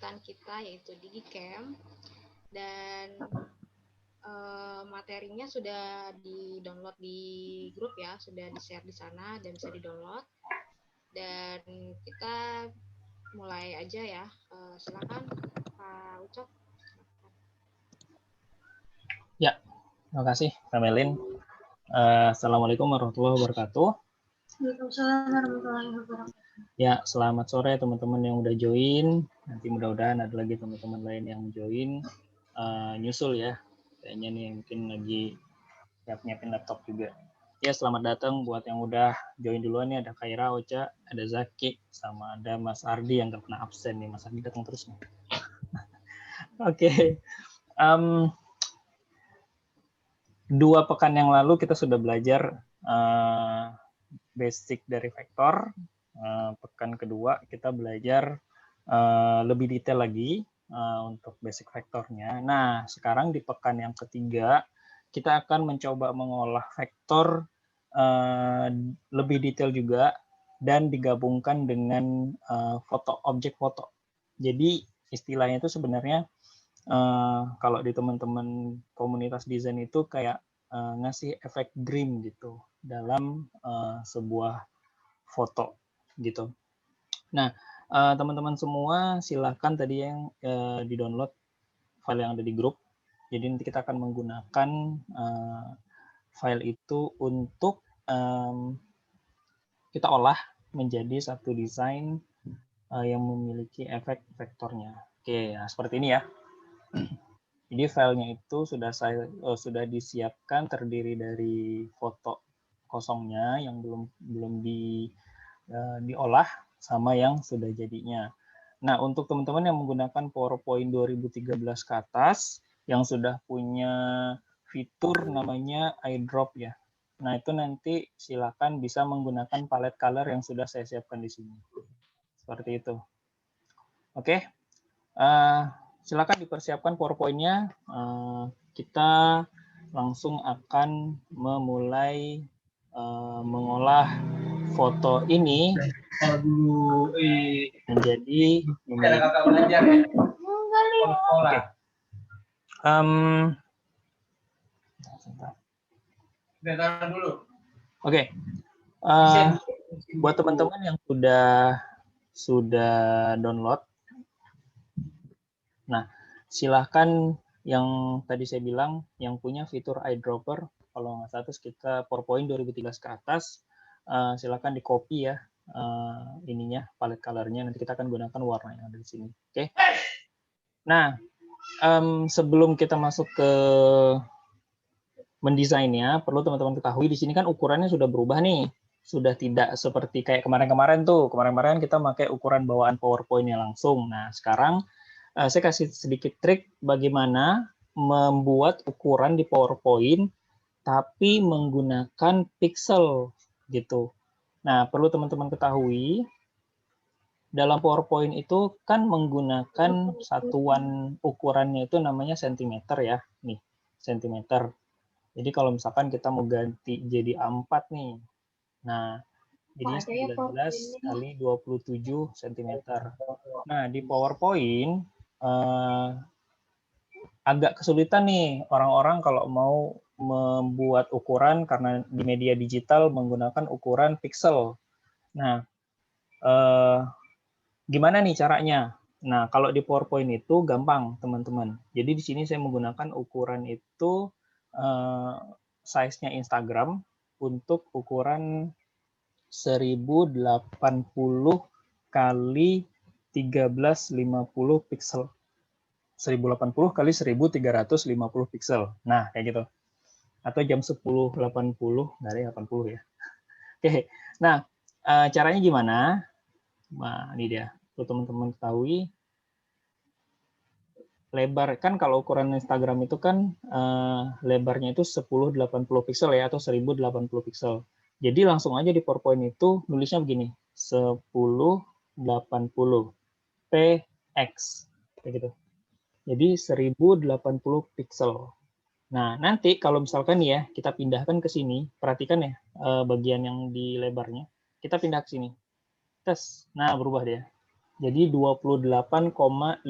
lanjutan kita yaitu DigiCamp, dan materinya sudah di-download di grup ya, sudah di-share di sana dan bisa di-download. Dan kita mulai aja ya. Silakan Pak Ucok. Ya, terima kasih Kamelin. Assalamualaikum warahmatullahi wabarakatuh. Waalaikumsalam warahmatullahi wabarakatuh. Ya, selamat sore teman-teman yang udah join. Nanti mudah-mudahan ada lagi teman-teman lain yang join. Nyusul ya. Kayaknya nih mungkin lagi nyiapin laptop juga. Ya, selamat datang buat yang udah join duluan nih. Ada Khaira, Ocha, ada Zaki, sama ada Mas Ardi yang gak pernah absen nih. Mas Ardi datang terus nih. Oke. 2 pekan yang lalu kita sudah belajar basic dari vektor. Pekan kedua kita belajar lebih detail lagi untuk basic vektornya. Nah, sekarang di pekan yang ketiga kita akan mencoba mengolah vektor lebih detail juga dan digabungkan dengan foto, objek foto. Jadi istilahnya itu sebenarnya kalau di teman-teman komunitas desain itu kayak ngasih efek dream gitu dalam sebuah foto gitu. Nah, teman-teman semua silakan tadi yang di-download file yang ada di grup. Jadi nanti kita akan menggunakan file itu untuk kita olah menjadi satu desain yang memiliki efek vektornya. Oke, nah seperti ini ya. Jadi filenya itu sudah disiapkan terdiri dari foto kosongnya yang belum diolah sama yang sudah jadinya. Nah, untuk teman-teman yang menggunakan PowerPoint 2013 ke atas yang sudah punya fitur namanya eyedrop ya. Nah, itu nanti silakan bisa menggunakan palette color yang sudah saya siapkan di sini. Seperti itu. Oke. Silakan dipersiapkan PowerPoint-nya. Kita langsung akan memulai mengolah foto ini menjadi Oke. Buat teman-teman yang sudah download, nah, silahkan yang tadi saya bilang, yang punya fitur eyedropper, kalau nggak salah kita PowerPoint 2013 ke atas, silahkan di-copy ya ininya, palette color-nya. Nanti kita akan gunakan warna yang ada di sini. Oke. Nah, sebelum kita masuk ke mendesainnya, perlu teman-teman ketahui di sini kan ukurannya sudah berubah nih. Sudah tidak seperti kayak kemarin-kemarin tuh. Kemarin-kemarin kita pakai ukuran bawaan PowerPoint-nya langsung. Nah, sekarang saya kasih sedikit trik bagaimana membuat ukuran di PowerPoint tapi menggunakan pixel gitu. Nah, perlu teman-teman ketahui dalam PowerPoint itu kan menggunakan satuan ukurannya itu namanya sentimeter ya. Nih, sentimeter. Jadi kalau misalkan kita mau ganti jadi A4 nih. Nah, jadinya 19 kali 27 cm. Nah, di PowerPoint agak kesulitan nih orang-orang kalau mau membuat ukuran karena di media digital menggunakan ukuran pixel. Nah, gimana nih caranya? Nah, kalau di PowerPoint itu gampang, teman-teman. Jadi di sini saya menggunakan ukuran itu size-nya Instagram untuk ukuran 1080 kali 1350 pixel. 1080 kali 1350 pixel. Nah, kayak gitu. Atau jam 10.80 dari 80 ya. Oke. Nah, caranya gimana? Nah, ini dia. Untuk teman-teman ketahui, lebar kan kalau ukuran Instagram itu kan lebarnya itu 1080 pixel ya, atau 1080 pixel. Jadi langsung aja di PowerPoint itu nulisnya begini, 1080 px kayak gitu. Jadi 1080 pixel. Nah, nanti kalau misalkan ya kita pindahkan ke sini, perhatikan ya bagian yang di lebarnya, kita pindah ke sini. Tes. Nah, berubah dia. Jadi 28,575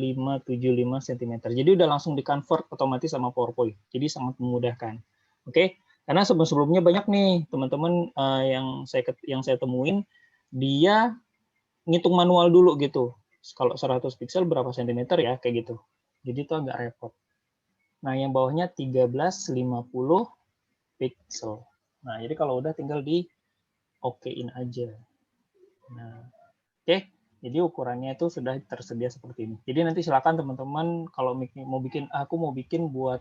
cm. Jadi udah langsung di-convert otomatis sama PowerPoint. Jadi sangat memudahkan. Oke, karena sebelum-sebelumnya banyak nih teman-teman yang saya temuin, dia ngitung manual dulu gitu. Kalau 100 pixel berapa sentimeter ya, kayak gitu. Jadi itu agak repot. Nah, yang bawahnya 1350 pixel. Nah, jadi kalau udah tinggal di okein aja. Nah, oke. Jadi ukurannya itu sudah tersedia seperti ini. Jadi nanti silakan teman-teman kalau aku mau bikin buat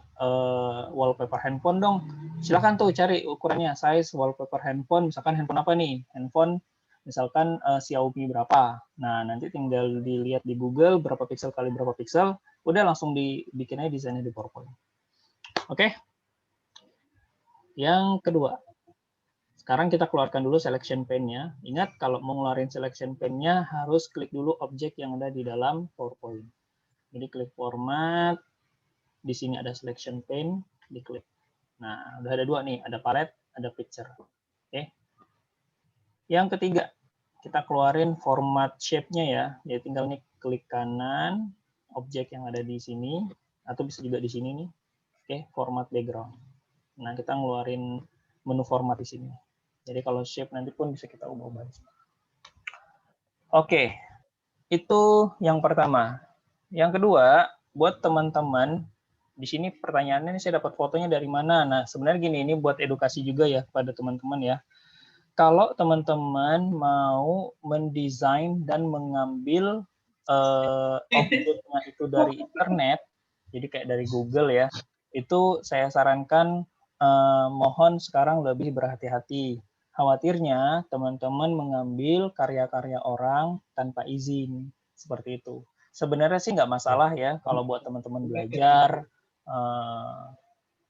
wallpaper handphone dong. Silakan tuh cari ukurannya, size wallpaper handphone. Misalkan handphone apa nih? Handphone misalkan Xiaomi berapa. Nah, nanti tinggal dilihat di Google berapa pixel kali berapa pixel, udah langsung dibikin aja desainnya di PowerPoint. Oke. Yang kedua, sekarang kita keluarkan dulu selection pane-nya. Ingat, kalau mau ngeluarin selection pane-nya harus klik dulu objek yang ada di dalam PowerPoint. Jadi klik format, di sini ada selection pane, diklik. Nah, udah ada dua nih, ada palette, ada picture. Oke. Yang ketiga, kita keluarin format shape-nya ya. Jadi tinggal nih klik kanan, objek yang ada di sini, atau bisa juga di sini nih. Oke, format background. Nah, kita ngeluarin menu format di sini. Jadi kalau shape nanti pun bisa kita ubah-ubah. Oke, itu yang pertama. Yang kedua, buat teman-teman, di sini pertanyaannya saya dapat fotonya dari mana? Nah, sebenarnya gini, ini buat edukasi juga ya kepada teman-teman ya. Kalau teman-teman mau mendesain dan mengambil objeknya itu dari internet, jadi kayak dari Google ya, itu saya sarankan mohon sekarang lebih berhati-hati. Khawatirnya teman-teman mengambil karya-karya orang tanpa izin, seperti itu. Sebenarnya sih nggak masalah ya kalau buat teman-teman belajar.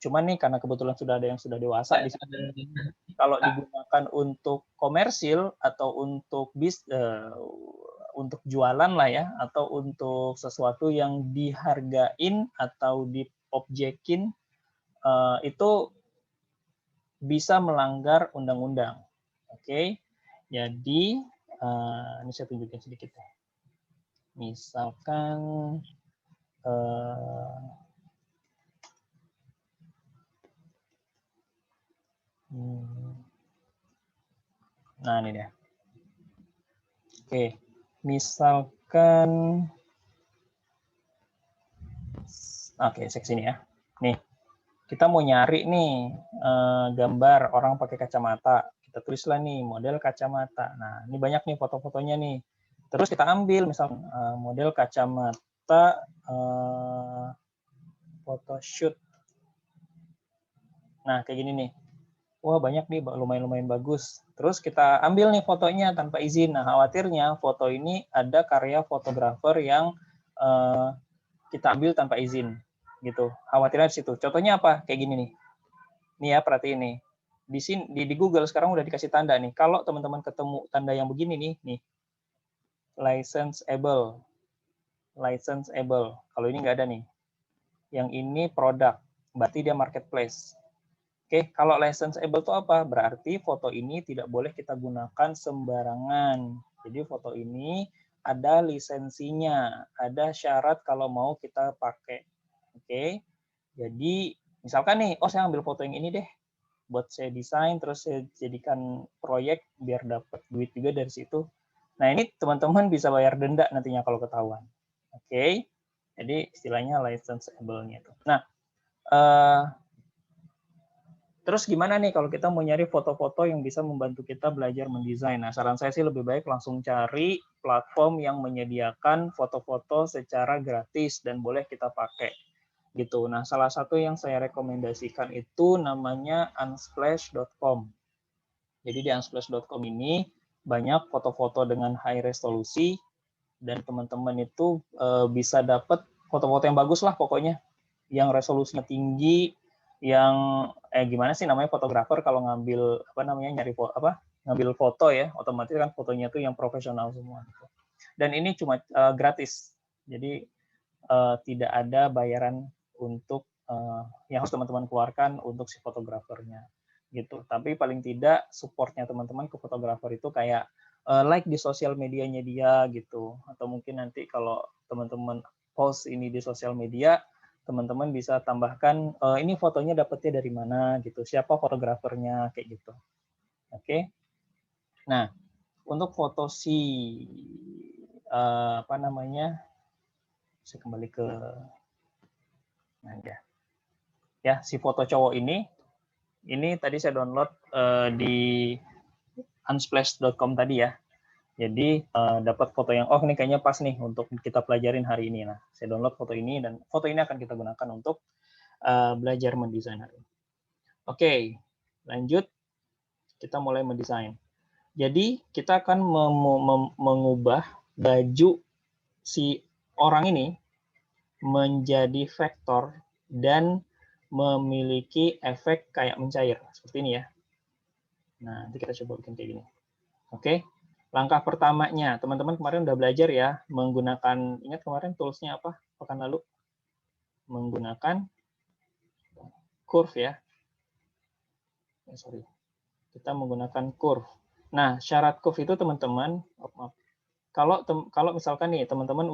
Cuman nih karena kebetulan sudah ada yang sudah dewasa di sini, kalau digunakan untuk komersil atau untuk untuk jualan lah ya, atau untuk sesuatu yang dihargain atau diobjekin, itu bisa melanggar undang-undang. Oke, jadi ini saya tunjukin sedikit ya. Misalkan nah ini dia. Oke, misalkan seksi ini ya. Nih, kita mau nyari nih gambar orang pakai kacamata. Kita tulislah nih model kacamata. Nah, ini banyak nih foto-fotonya nih. Terus kita ambil misal model kacamata photoshoot. Nah, kayak gini nih. Wah, banyak nih, lumayan bagus. Terus kita ambil nih fotonya tanpa izin. Nah, khawatirnya foto ini ada karya fotografer yang kita ambil tanpa izin. Gitu. Khawatirnya di situ. Contohnya apa? Kayak gini nih. Nih ya, perhatiin nih. Di sini di Google sekarang udah dikasih tanda nih. Kalau teman-teman ketemu tanda yang begini nih, licensable. Kalau ini nggak ada nih. Yang ini produk, berarti dia marketplace. Oke, kalau licensable itu apa? Berarti foto ini tidak boleh kita gunakan sembarangan. Jadi foto ini ada lisensinya, ada syarat kalau mau kita pakai. Oke, jadi misalkan nih, saya ambil foto yang ini deh, buat saya desain, terus saya jadikan proyek biar dapat duit juga dari situ. Nah, ini teman-teman bisa bayar denda nantinya kalau ketahuan. Oke, jadi istilahnya licensable-nya itu. Nah, terus gimana nih kalau kita mau nyari foto-foto yang bisa membantu kita belajar mendesain? Nah, saran saya sih lebih baik langsung cari platform yang menyediakan foto-foto secara gratis dan boleh kita pakai. Gitu. Nah, salah satu yang saya rekomendasikan itu namanya unsplash.com. Jadi di unsplash.com ini banyak foto-foto dengan high resolusi dan teman-teman itu bisa dapat foto-foto yang bagus lah pokoknya, yang resolusinya tinggi, yang gimana sih namanya fotografer kalau ngambil ngambil foto ya, otomatis kan fotonya itu yang profesional semua. Dan ini cuma gratis, jadi tidak ada bayaran untuk yang harus teman-teman keluarkan untuk si fotografernya gitu. Tapi paling tidak supportnya teman-teman ke fotografer itu kayak like di sosial medianya dia gitu, atau mungkin nanti kalau teman-teman post ini di sosial media, teman-teman bisa tambahkan ini fotonya dapetnya dari mana gitu, siapa fotografernya kayak gitu. Oke. Nah, untuk foto si apa namanya, saya kembali ke ya si foto cowok ini tadi saya download di unsplash.com tadi ya. Jadi dapat foto yang ini kayaknya pas nih untuk kita pelajarin hari ini. Nah, saya download foto ini dan foto ini akan kita gunakan untuk belajar mendesain hari ini. Oke, lanjut kita mulai mendesain. Jadi kita akan mengubah baju si orang ini menjadi vektor dan memiliki efek kayak mencair seperti ini ya. Nah, nanti kita coba bikin kayak gini. Oke. Langkah pertamanya, teman-teman kemarin udah belajar ya menggunakan, ingat kemarin toolsnya apa pekan lalu? Menggunakan curve ya. Sorry. Kita menggunakan curve. Nah, syarat curve itu teman-teman, kalau misalkan nih teman-teman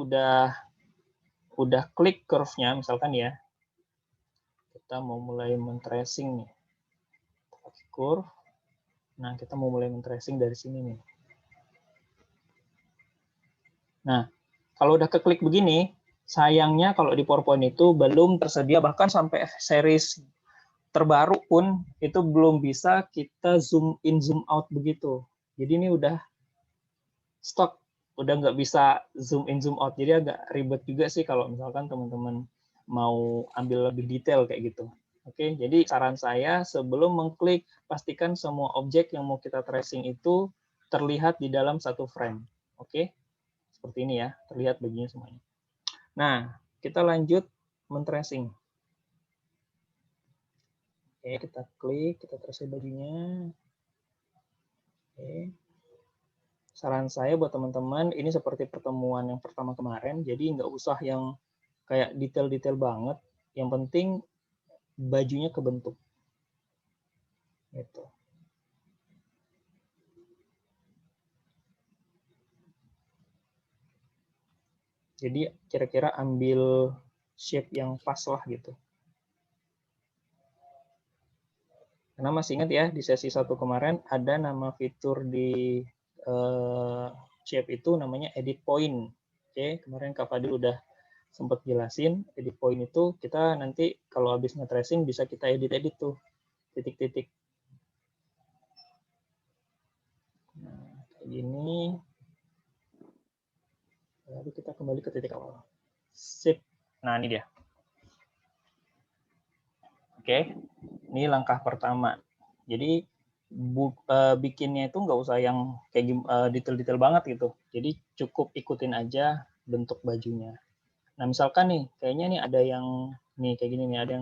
udah klik curve-nya misalkan ya, kita mau mulai men-tracing nih. Pakai curve. Nah, kita mau mulai men-tracing dari sini nih. Nah, kalau udah keklik begini, sayangnya kalau di PowerPoint itu belum tersedia, bahkan sampai series terbaru pun itu belum bisa kita zoom in, zoom out begitu. Jadi ini udah stok, udah nggak bisa zoom in, zoom out. Jadi agak ribet juga sih kalau misalkan teman-teman mau ambil lebih detail kayak gitu. Oke, jadi saran saya sebelum mengklik, pastikan semua objek yang mau kita tracing itu terlihat di dalam satu frame. Oke. Seperti ini ya, terlihat bajunya semuanya. Nah, kita lanjut men-tracing. Oke, kita klik, kita tracing bajunya. Oke. Saran saya buat teman-teman, ini seperti pertemuan yang pertama kemarin, jadi nggak usah yang kayak detail-detail banget. Yang penting bajunya kebentuk. Gitu. Jadi kira-kira ambil shape yang pas lah gitu. Karena masih ingat ya, di sesi 1 kemarin ada nama fitur di shape itu namanya edit point. Oke, kemarin Kak Fadil udah sempat jelasin, edit point itu kita nanti kalau habis nge-tracing bisa kita edit-edit tuh, titik-titik. Nah, kayak gini. Lalu kita kembali ke titik awal. Sip. Nah, ini dia. Oke, ini langkah pertama. Jadi bikinnya itu nggak usah yang kayak detail-detail banget gitu. Jadi cukup ikutin aja bentuk bajunya. Nah, misalkan nih, kayaknya nih ada yang nih kayak gini nih, ada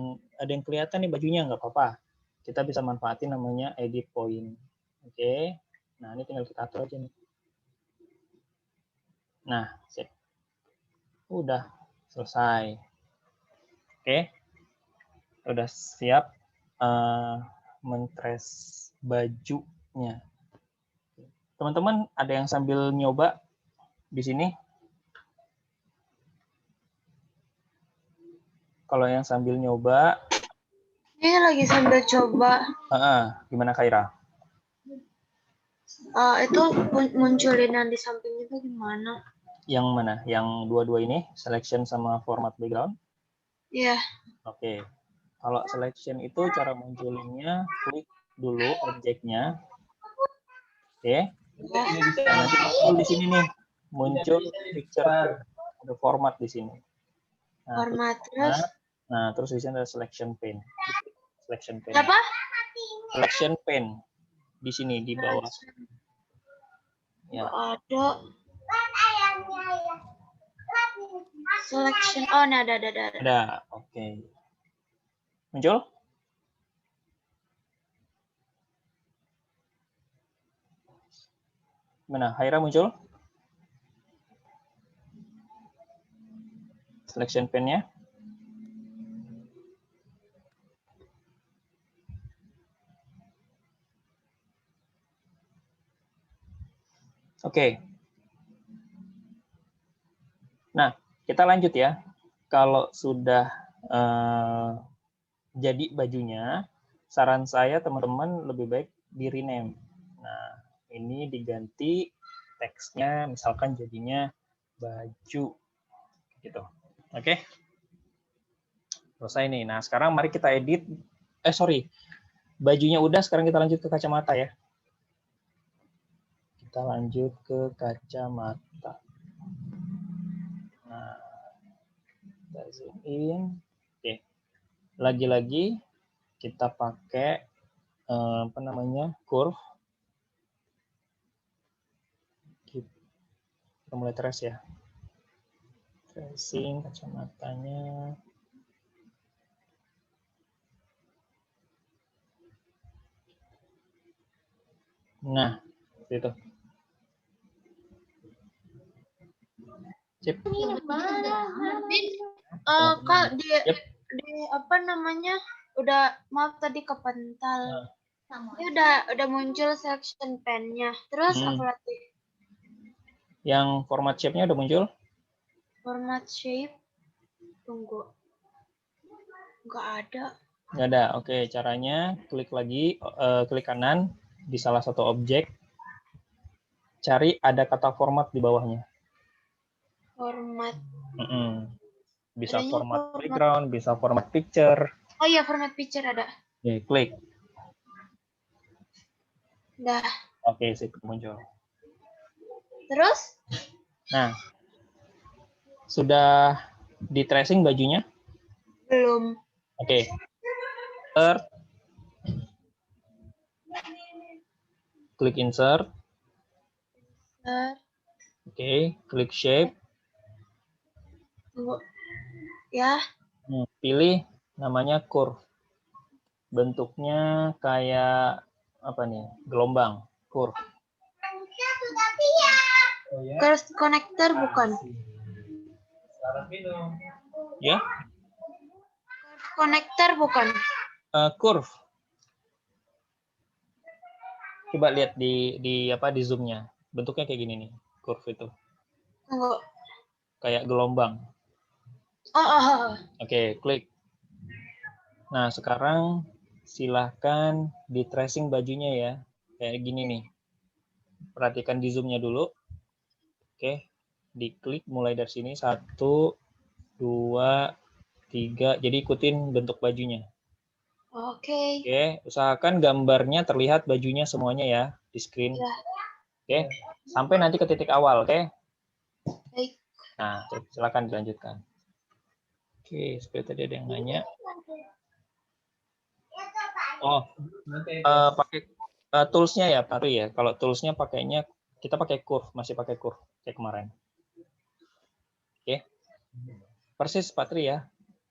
yang kelihatan nih bajunya, nggak apa-apa. Kita bisa manfaatin namanya edit point. Oke. Nah, ini tinggal kita atur aja nih. Nah, sip. Udah selesai. Oke. Udah siap men-trace bajunya. Teman-teman ada yang sambil nyoba di sini? Kalau yang sambil nyoba, Ini lagi sambil coba. Gimana Kaira? Itu munculin yang di samping itu gimana? Yang mana? Yang dua-dua ini, selection sama format background? Iya. Oke. Kalau selection itu cara munculinnya, klik dulu objeknya. Oke. Ini bisa nanti muncul di sini nih, muncul picture, ada format di sini. Nah, Format terus. Nah, terus di sini ada selection pane. Selection pane. Apa? Selection pane di sini di bawah. Ya. Ada. Selection. Oh, nah, ada. Ada. Oke. Muncul? Mana? Haira muncul? Selection pane-nya. Oke. Nah, kita lanjut ya. Kalau sudah jadi bajunya, saran saya teman-teman lebih baik di rename. Nah, ini diganti teksnya, misalkan jadinya baju, gitu. Oke. Selesai nih. Nah, sekarang mari kita edit. Bajunya udah, sekarang kita lanjut ke kacamata ya. Kita lanjut ke kacamata. Nah, kita zoom in. Oke. Lagi-lagi kita pakai apa namanya? Curve. Kita mulai trace ya. Tracing kacamatanya. Nah, seperti itu. Sip. Kak, di apa namanya? Udah, maaf tadi kepental. Ini udah muncul section pen-nya. Terus apa lagi? Yang format shape-nya udah muncul? Format shape. Tunggu. Nggak ada. Nggak ada. Oke, caranya klik lagi, klik kanan di salah satu objek. Cari ada kata format di bawahnya. Format. Bisa Adanya format background, bisa format picture. Oh iya, format picture ada. Oke, klik. Dah. Oke, sip, muncul. Terus? Nah, sudah di tracing bajunya? Belum. Oke. Insert. Klik insert. Oke, klik shape. Tunggu. Ya. Pilih namanya curve. Bentuknya kayak apa nih? Gelombang, curve. Curve connector bukan? Ya? Connector bukan? Curve. Coba lihat di zoom-nya. Bentuknya kayak gini nih, curve itu. Tunggu. Kayak gelombang. Oke, klik. Nah, sekarang silahkan di tracing bajunya ya. Kayak gini nih. Perhatikan di zoom-nya dulu. Oke, diklik mulai dari sini. 1, 2, 3. Jadi ikutin bentuk bajunya. Oke. Oke, usahakan gambarnya terlihat bajunya semuanya ya di screen. Ya. Oke, sampai nanti ke titik awal, oke? Baik. Nah, silakan dilanjutkan. Oke, seperti tadi ada yang nanya. Oh, pakai tools-nya ya, Pak Ri ya. Kalau tools-nya pakainya, kita pakai curve, masih pakai curve kayak kemarin. Oke, persis Pak Tri ya.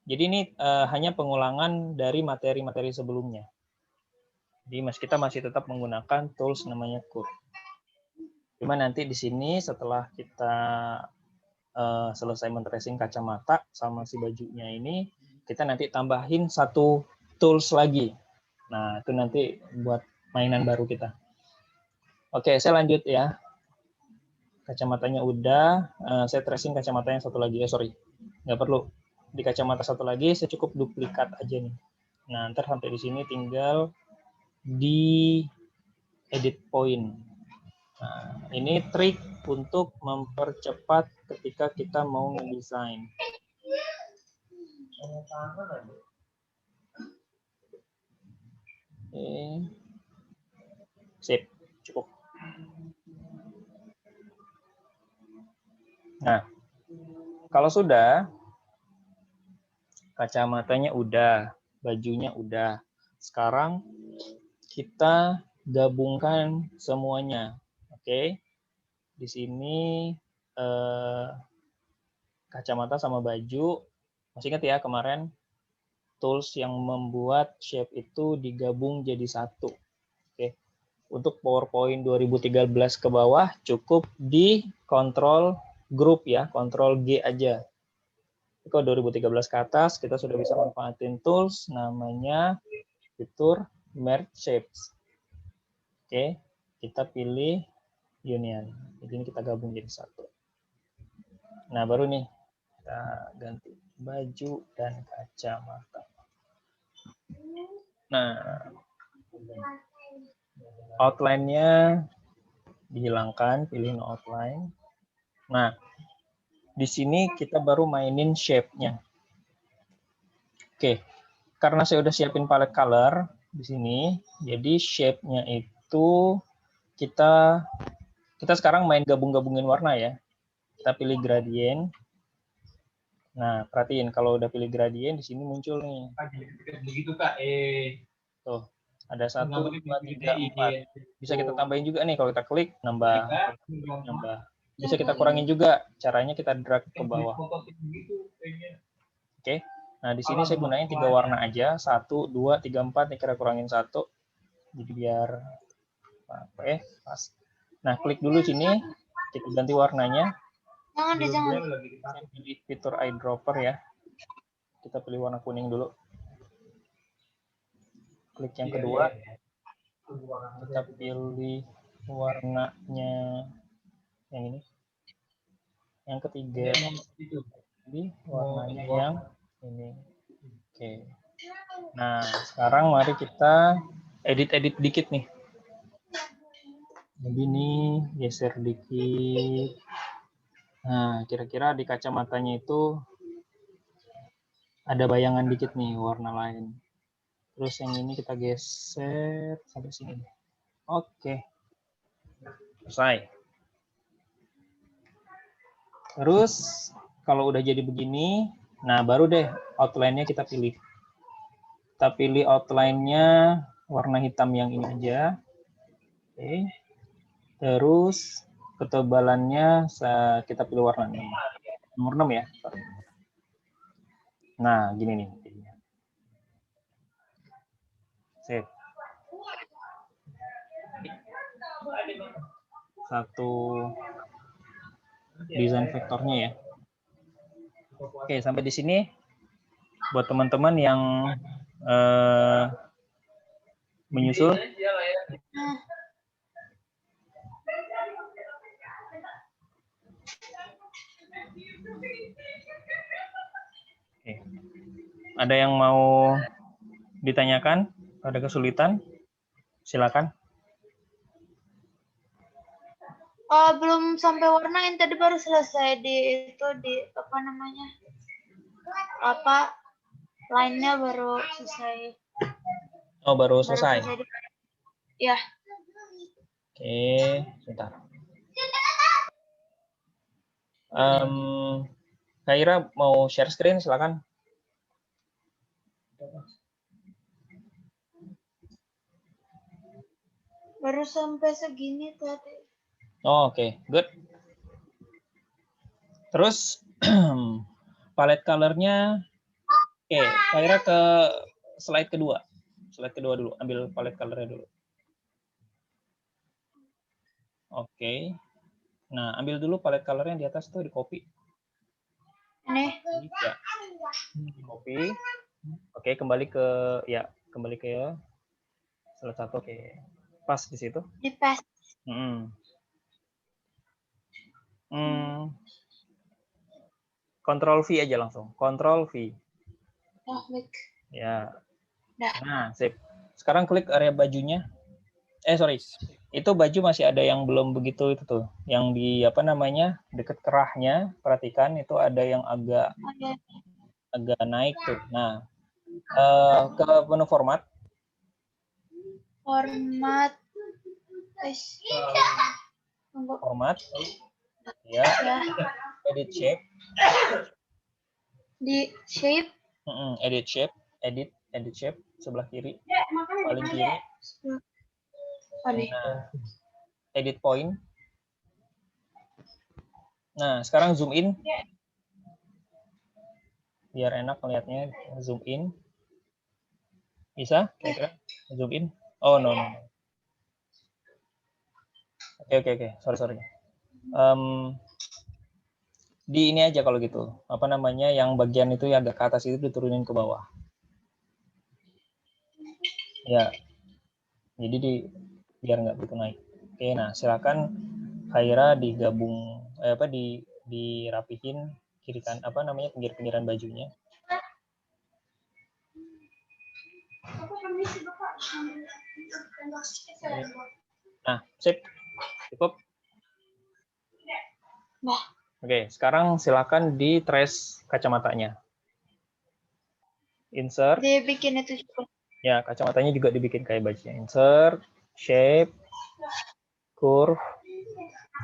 Jadi ini hanya pengulangan dari materi-materi sebelumnya. Jadi kita masih tetap menggunakan tools namanya curve. Cuma nanti di sini setelah kita selesai men-tracing kacamata sama si bajunya ini, kita nanti tambahin satu tools lagi. Nah, itu nanti buat mainan baru kita. Oke, saya lanjut ya. Kacamatanya udah, saya tracing kacamata yang satu lagi. Nggak perlu. Di kacamata satu lagi, saya cukup duplikat aja nih. Nah, ntar sampai di sini tinggal di edit point. Nah, ini trik untuk mempercepat ketika kita mau ngedesain. Oke. Sip, cukup. Nah, kalau sudah, kacamatanya udah, bajunya udah. Sekarang kita gabungkan semuanya. Oke. Di sini kacamata sama baju. Masih ingat ya kemarin tools yang membuat shape itu digabung jadi satu. Oke. Untuk PowerPoint 2013 ke bawah cukup di control group ya, control G aja. Kalau 2013 ke atas kita sudah bisa manfaatin tools namanya fitur merge shapes. Oke, kita pilih union. Jadi ini kita gabung jadi satu. Nah, baru nih kita ganti baju dan kacamata. Nah, outline-nya dihilangkan, pilih no outline. Nah, di sini kita baru mainin shape-nya. Oke, karena saya udah siapin palette color di sini, jadi shape-nya itu kita sekarang main gabung-gabungin warna ya. Kita pilih gradient. Nah, perhatiin kalau udah pilih gradient di sini muncul nih. Begitu Kak. Tuh, ada 1, 2, 3, 4. Bisa kita tambahin juga nih kalau kita klik nambah. Bisa kita kurangin juga. Caranya kita drag ke bawah. Oke. Nah, di sini saya gunain 3 warna aja. 1, 2, 3, 4. Nih kita kurangin 1. Jadi biar pas. Nah, klik dulu sini. Kita ganti warnanya. Jangan. Pilih fitur eyedropper ya. Kita pilih warna kuning dulu. Klik yang kedua. Kita pilih warnanya yang ini. Yang ketiga. Pilih warnanya yang ini. Oke. Nah, sekarang mari kita edit-edit dikit nih. Jadi ini geser dikit. Nah, kira-kira di kacamatanya itu ada bayangan dikit nih, warna lain. Terus yang ini kita geser sampai sini. Oke. Selesai. Terus, kalau udah jadi begini, nah baru deh outline-nya kita pilih. Kita pilih outline-nya warna hitam yang ini aja. Oke. Terus, ketebalannya kita pilih warna 6. Nomor 6 ya. Nah, gini nih. Sip. Satu desain vektornya ya. Oke, sampai di sini buat teman-teman yang menyusul. Oke. Ada yang mau ditanyakan? Ada kesulitan? Silakan. Belum sampai warna, yang tadi baru selesai di apa namanya? Line-nya baru selesai. Oh, baru selesai. Ya. Oke, sebentar. Kak Ira mau share screen, silakan. Baru sampai segini tadi. Oh, oke, good. Terus palette color-nya, oke, Kak Ira ke slide kedua. Slide kedua dulu, ambil palette color-nya dulu. Oke. Nah, ambil dulu palette color-nya di atas tuh, di copy. Ini. Ya. Copy. Oke, kembali ke salah satu. Oke. Pas di situ. Di pas. Control V aja langsung. Control V. Oh, baik. Ya. Dah. Nah, sip. Sekarang klik area bajunya. Sorry. Itu baju masih ada yang belum begitu itu tuh. Yang di apa namanya? Dekat kerahnya, perhatikan itu ada yang agak naik tuh. Nah, ke menu format. Format. Ya. Edit shape. Di shape. Edit shape. Edit shape sebelah kiri. Paling kiri. Nah, edit point. Nah, sekarang zoom in. Biar enak melihatnya, zoom in. Bisa? Kira-kira zoom in? Oh, no. Oke. Sorry. Di ini aja kalau gitu. Apa namanya, yang bagian itu yang agak ke atas itu diturunin ke bawah. Ya. Jadi biar nggak begitu naik. Oke, nah silakan Haira digabung dirapihin kiri kan pinggir-pinggiran bajunya. Nah, sip. Cukup. Nah. Oke, sekarang silakan di trace kacamatanya. Insert. Dibikin itu juga. Ya, kacamatanya juga dibikin kayak bajunya. Insert, shape, curve.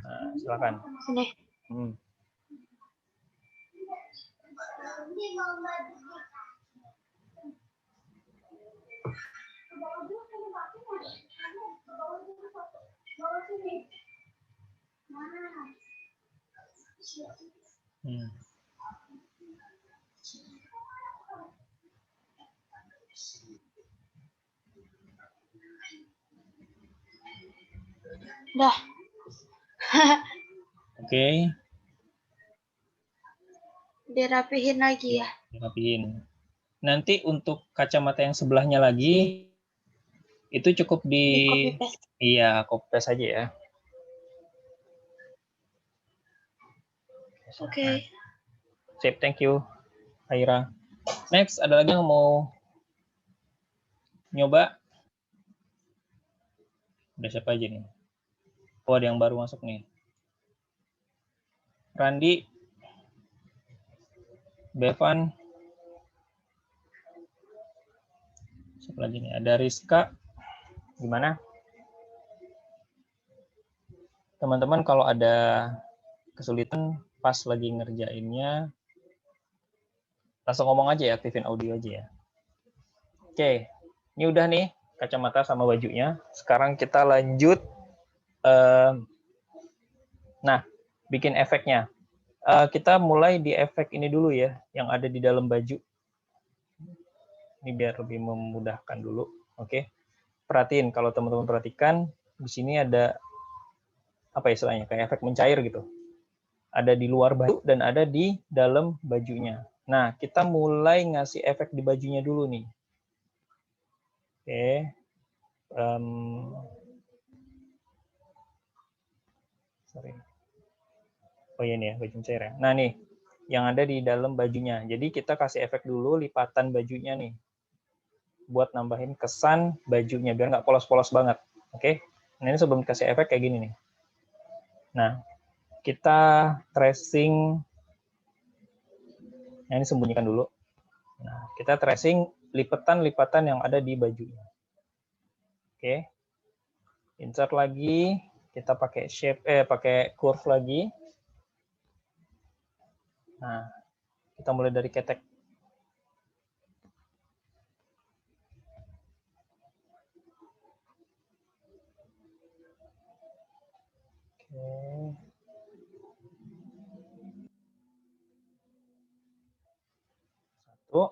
Nah, silakan. Sini. Dah. Oke. Dirapihin lagi ya. Dirapihin. Nanti untuk kacamata yang sebelahnya lagi itu cukup di copy paste. Iya, copy paste aja ya. Oke. Sip, thank you, Haira. Next, ada lagi yang mau nyoba? Udah siapa aja nih? Oh, ada yang baru masuk nih. Randi, Bevan, siapa lagi nih? Ada Rizka. Gimana? Teman-teman kalau ada kesulitan pas lagi ngerjainnya, langsung ngomong aja ya, aktifin audio aja ya. Oke, ini udah nih kacamata sama bajunya. Sekarang kita lanjut. Nah, bikin efeknya. Kita mulai di efek ini dulu ya, yang ada di dalam baju. Ini biar lebih memudahkan dulu. Oke, perhatiin kalau teman-teman perhatikan di sini ada apa istilahnya kayak efek mencair gitu. Ada di luar baju dan ada di dalam bajunya. Nah, kita mulai ngasih efek di bajunya dulu nih. Oke. Sorry. Oh iya nih ya, baju mencair ya. Nah nih, yang ada di dalam bajunya. Jadi kita kasih efek dulu lipatan bajunya nih. Buat nambahin kesan bajunya, biar nggak polos-polos banget. Oke? Nah ini sebelum kasih efek kayak gini nih. Nah, kita tracing. Nah ini sembunyikan dulu. Nah, kita tracing lipatan-lipatan yang ada di bajunya. Oke. Insert lagi. Kita pakai pakai curve lagi. Nah, kita mulai dari ketek. Oke. Satu.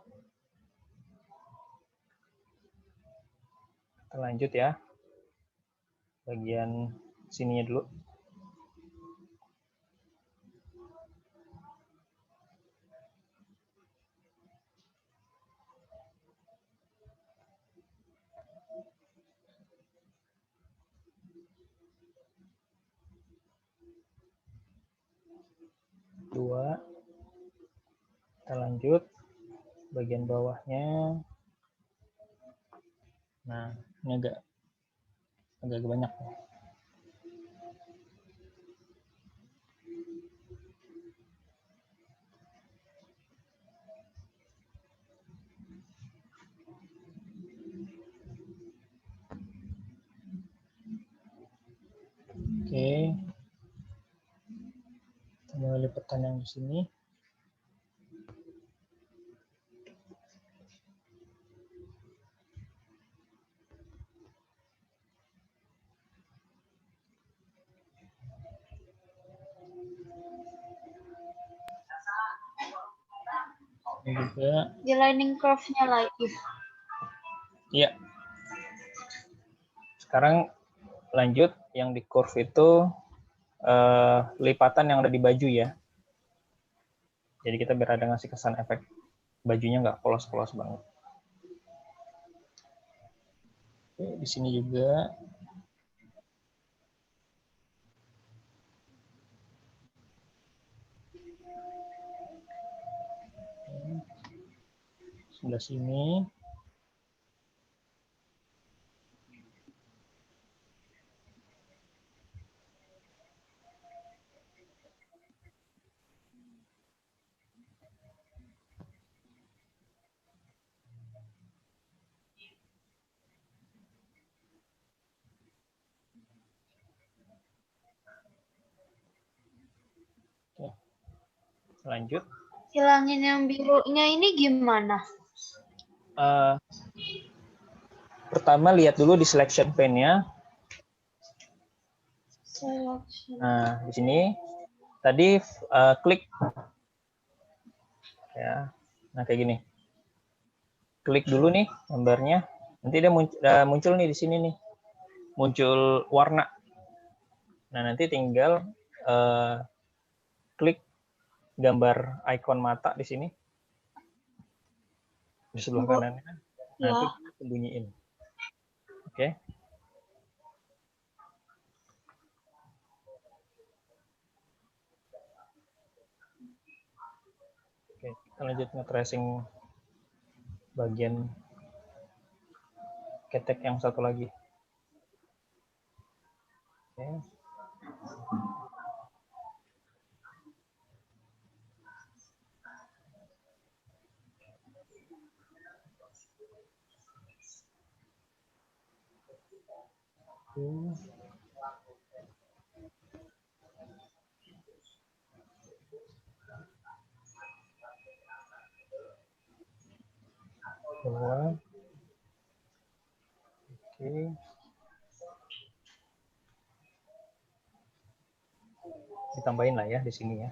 Kita lanjut ya. Bagian sininya dulu. Dua. Kita lanjut bagian bawahnya. Nah, ini agak banyak. Oke. Kita mulai lipatan yang di sini. Ini juga di lining curve-nya lagi. iya. Sekarang lanjut yang di curve itu lipatan yang ada di baju ya. Jadi kita biar ada ngasih kesan efek bajunya nggak polos-polos banget. Oke, di sini juga. sebelah sini. Oke. Lanjut. Hilangin yang birunya ini gimana? Pertama lihat dulu di selection pane-nya. Nah, di sini tadi klik ya. Nah, kayak gini. Klik dulu nih gambarnya. Nanti dia muncul nih di sini nih. Muncul warna. Nah, nanti tinggal klik gambar ikon mata di sini. Di sebelah kanannya. Nah, itu sembunyiin. Oke. Oke, kita lanjut nge-tracing bagian ketek yang satu lagi. Oke. Dua. Oke. Ditambahin lah ya di sini ya.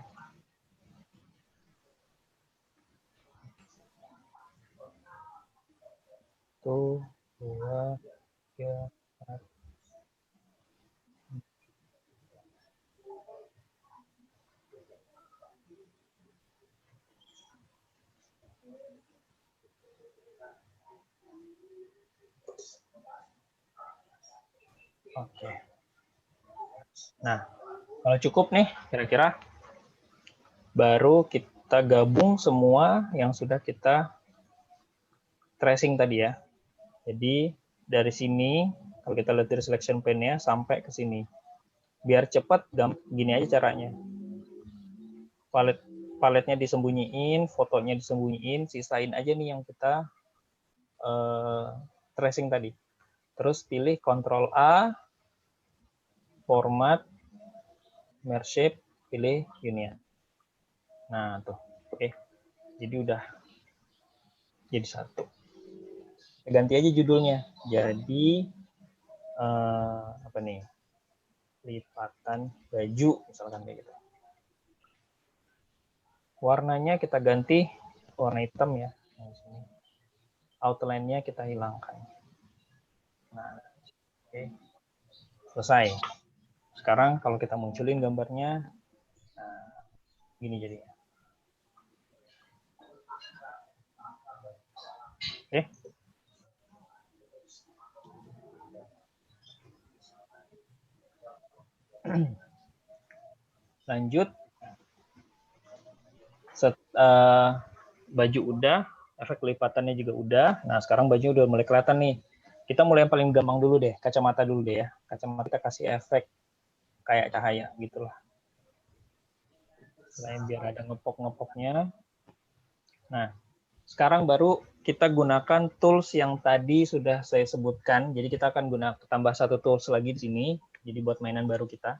Satu, dua, tiga, empat. Oke. Nah, kalau cukup nih, kira-kira baru kita gabung semua yang sudah kita tracing tadi ya. Jadi dari sini, kalau kita lihat dari selection pane-nya sampai ke sini. Biar cepat, gini aja caranya. Paletnya disembunyiin, fotonya disembunyiin, sisain aja nih yang kita tracing tadi. Terus pilih Ctrl A, format, merge shape, pilih union. Nah, tuh. Oke. Jadi udah jadi satu. Ganti aja judulnya. Jadi apa nih? Lipatan baju misalkan kayak gitu. Warnanya kita ganti warna hitam ya. Outline-nya kita hilangkan. Nah, oke. Selesai. Sekarang kalau kita munculin gambarnya, nah, gini jadinya. Oke. Lanjut. Baju udah, efek lipatannya juga udah. Nah, sekarang baju udah mulai kelihatan nih. Kita mulai yang paling gampang dulu deh, kacamata dulu deh ya. Kacamata kita kasih efek kayak cahaya gitulah. Selain biar ada ngepok-ngepoknya. Nah, sekarang baru kita gunakan tools yang tadi sudah saya sebutkan. Jadi kita akan tambah satu tools lagi di sini. Jadi buat mainan baru kita.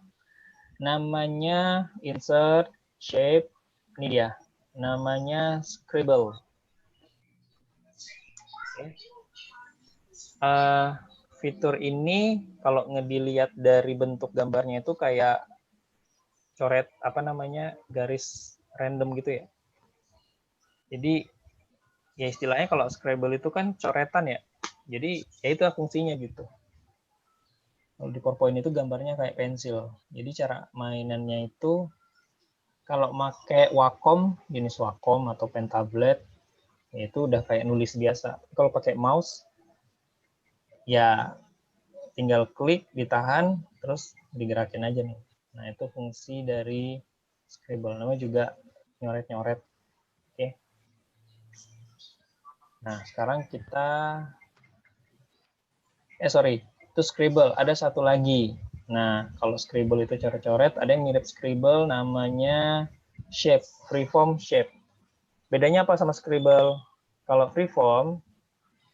Namanya insert shape. Ini dia. Namanya scribble. Okay. Fitur ini kalau dilihat dari bentuk gambarnya itu kayak coret apa namanya garis random gitu ya. Jadi ya istilahnya kalau Scrabble itu kan coretan ya. Jadi ya itu fungsinya gitu. Kalau di PowerPoint itu gambarnya kayak pensil. Jadi cara mainannya itu kalau pakai Wacom, jenis Wacom atau pen tablet, ya itu udah kayak nulis biasa. Kalau pakai mouse, ya tinggal klik, ditahan, terus digerakin aja nih. Nah, itu fungsi dari Scribble. Namanya juga nyoret-nyoret. Oke. Nah, sekarang kita itu Scribble. Ada satu lagi. Nah, kalau Scribble itu coret-coret, ada yang mirip Scribble namanya Shape, Freeform Shape. Bedanya apa sama Scribble? Kalau Freeform,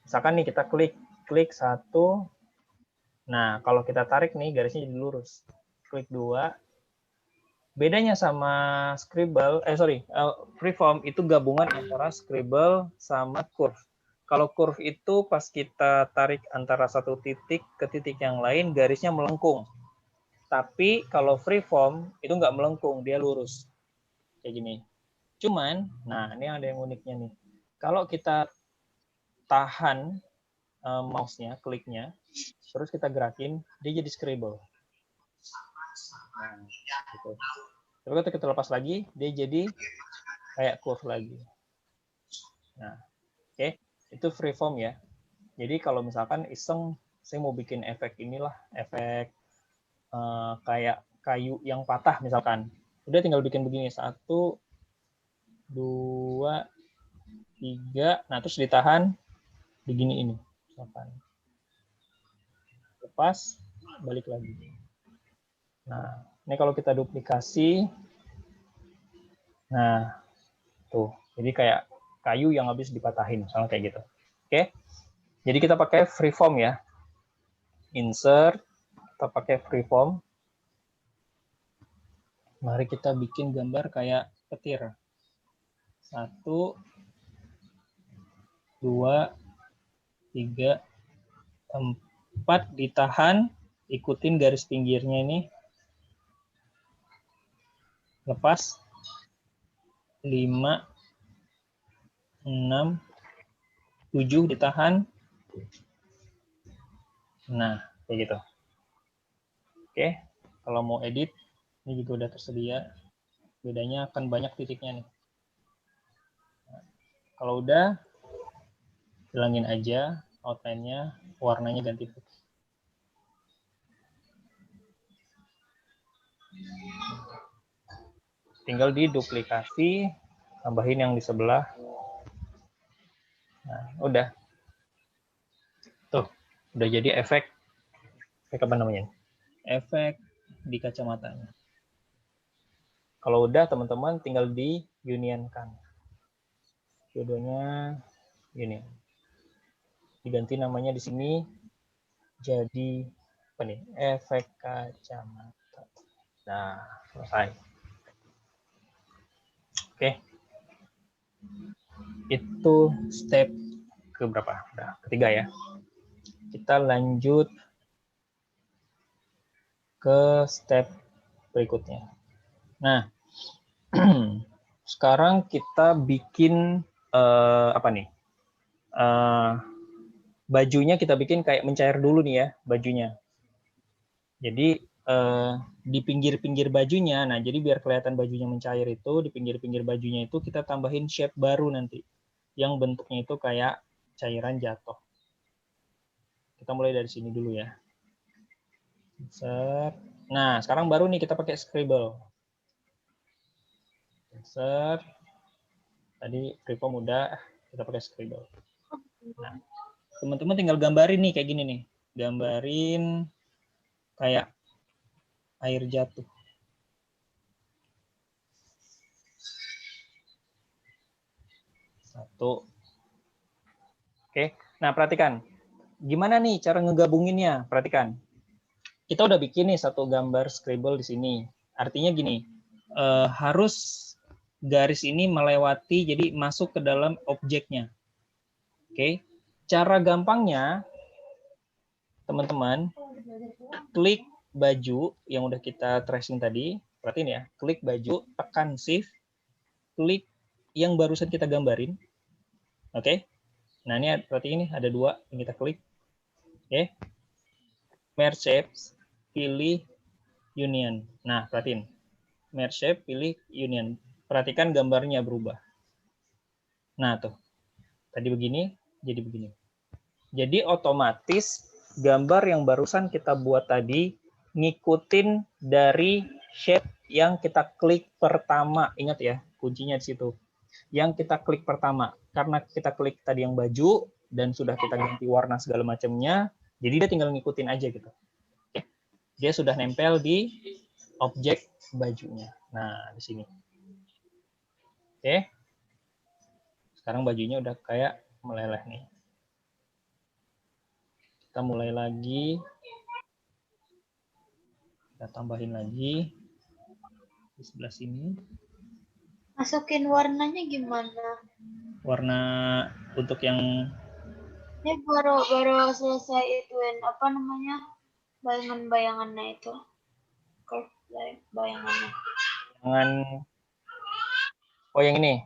misalkan nih kita klik satu. Nah, kalau kita tarik nih garisnya jadi lurus. Klik 2. Bedanya sama Scribble, Freeform itu gabungan antara Scribble sama Curve. Kalau Curve itu pas kita tarik antara satu titik ke titik yang lain, garisnya melengkung. Tapi kalau Freeform itu nggak melengkung, dia lurus. Kayak gini. Cuman, nah ini ada yang uniknya nih. Kalau kita tahan mouse-nya, kliknya, terus kita gerakin, dia jadi Scribble. Nah, gitu. Terus kita lepas lagi, dia jadi kayak curve lagi. Nah, oke. Itu freeform ya. Jadi kalau misalkan iseng, saya mau bikin efek inilah, efek kayak kayu yang patah misalkan. Udah tinggal bikin begini, 1, 2, 3. Nah, terus ditahan, begini ini. Misalkan. Lepas, balik lagi. Nah, ini kalau kita duplikasi, nah, tuh. Jadi kayak kayu yang habis dipatahin, misalnya kayak gitu. Oke. Jadi kita pakai freeform ya. Insert, kita pakai freeform. Mari kita bikin gambar kayak petir. 1, 2, 3, 4, ditahan, ikutin garis pinggirnya ini. Lepas. 5, 6, 7, ditahan. Nah, kayak gitu. Oke, kalau mau edit, ini juga udah tersedia. Bedanya akan banyak titiknya nih. Nah, kalau udah, hilangin aja outline-nya, warnanya ganti putih. Tinggal diduplikasi, tambahin yang di sebelah. Nah, udah. Tuh, udah jadi efek apa namanya? Efek di kacamatanya. Kalau udah, teman-teman tinggal di-unionkan. Jodohnya union. Diganti namanya di sini jadi apa nih? Efek kacamata. Nah, selesai. Oke. Itu step ke berapa? Udah, ketiga ya. Kita lanjut ke step berikutnya. Nah, sekarang kita bikin apa nih? Bajunya kita bikin kayak mencair dulu nih ya, bajunya. Jadi di pinggir-pinggir bajunya, nah jadi biar kelihatan bajunya mencair itu, di pinggir-pinggir bajunya itu kita tambahin shape baru nanti, yang bentuknya itu kayak cairan jatuh. Kita mulai dari sini dulu ya. Insert. Nah, sekarang baru nih kita pakai Scribble. Insert. Tadi freeform udah, kita pakai Scribble. Nah, teman-teman tinggal gambarin nih kayak gini nih. Gambarin kayak air jatuh. Satu. Oke, nah perhatikan. Gimana nih cara ngegabunginnya? Perhatikan. Kita udah bikin nih satu gambar Scribble di sini. Artinya gini, harus garis ini melewati, jadi masuk ke dalam objeknya. Oke, cara gampangnya, teman-teman, klik baju yang udah kita tracing tadi, perhatiin ya, klik baju, tekan shift, klik yang barusan kita gambarin. Oke, nah ini berarti ini ada 2 yang kita klik. Oke, merge shapes, pilih union. Nah, perhatiin, merge shape, pilih union. Perhatikan gambarnya berubah. Nah, tuh. Tadi begini, jadi begini. Jadi otomatis gambar yang barusan kita buat tadi ngikutin dari shape yang kita klik pertama. Ingat ya, kuncinya di situ. Yang kita klik pertama. karena kita klik tadi yang baju dan sudah kita ganti warna segala macamnya, jadi dia tinggal ngikutin aja gitu. Dia sudah nempel di objek bajunya. Nah, di sini. Oke. Sekarang bajunya udah kayak meleleh nih. Kita mulai lagi. Kita tambahin lagi di sebelah sini. Masukin warnanya gimana? Warna untuk yang Ini baru selesai ituin apa namanya? Bayangan-bayangannya itu. Curve bayangannya. jangan oh yang ini.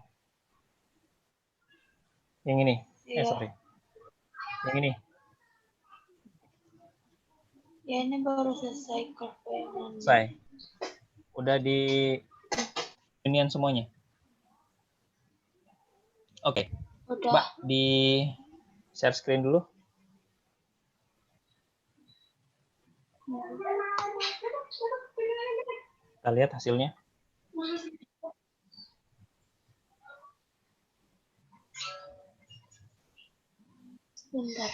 Yang ini. Iya. Sorry. Yang ini. Ya ini baru selesai curve bayangannya. Selesai. Udah di inian semuanya. Oke. Udah. Mbak, di share screen dulu. Kita lihat hasilnya. Sebentar.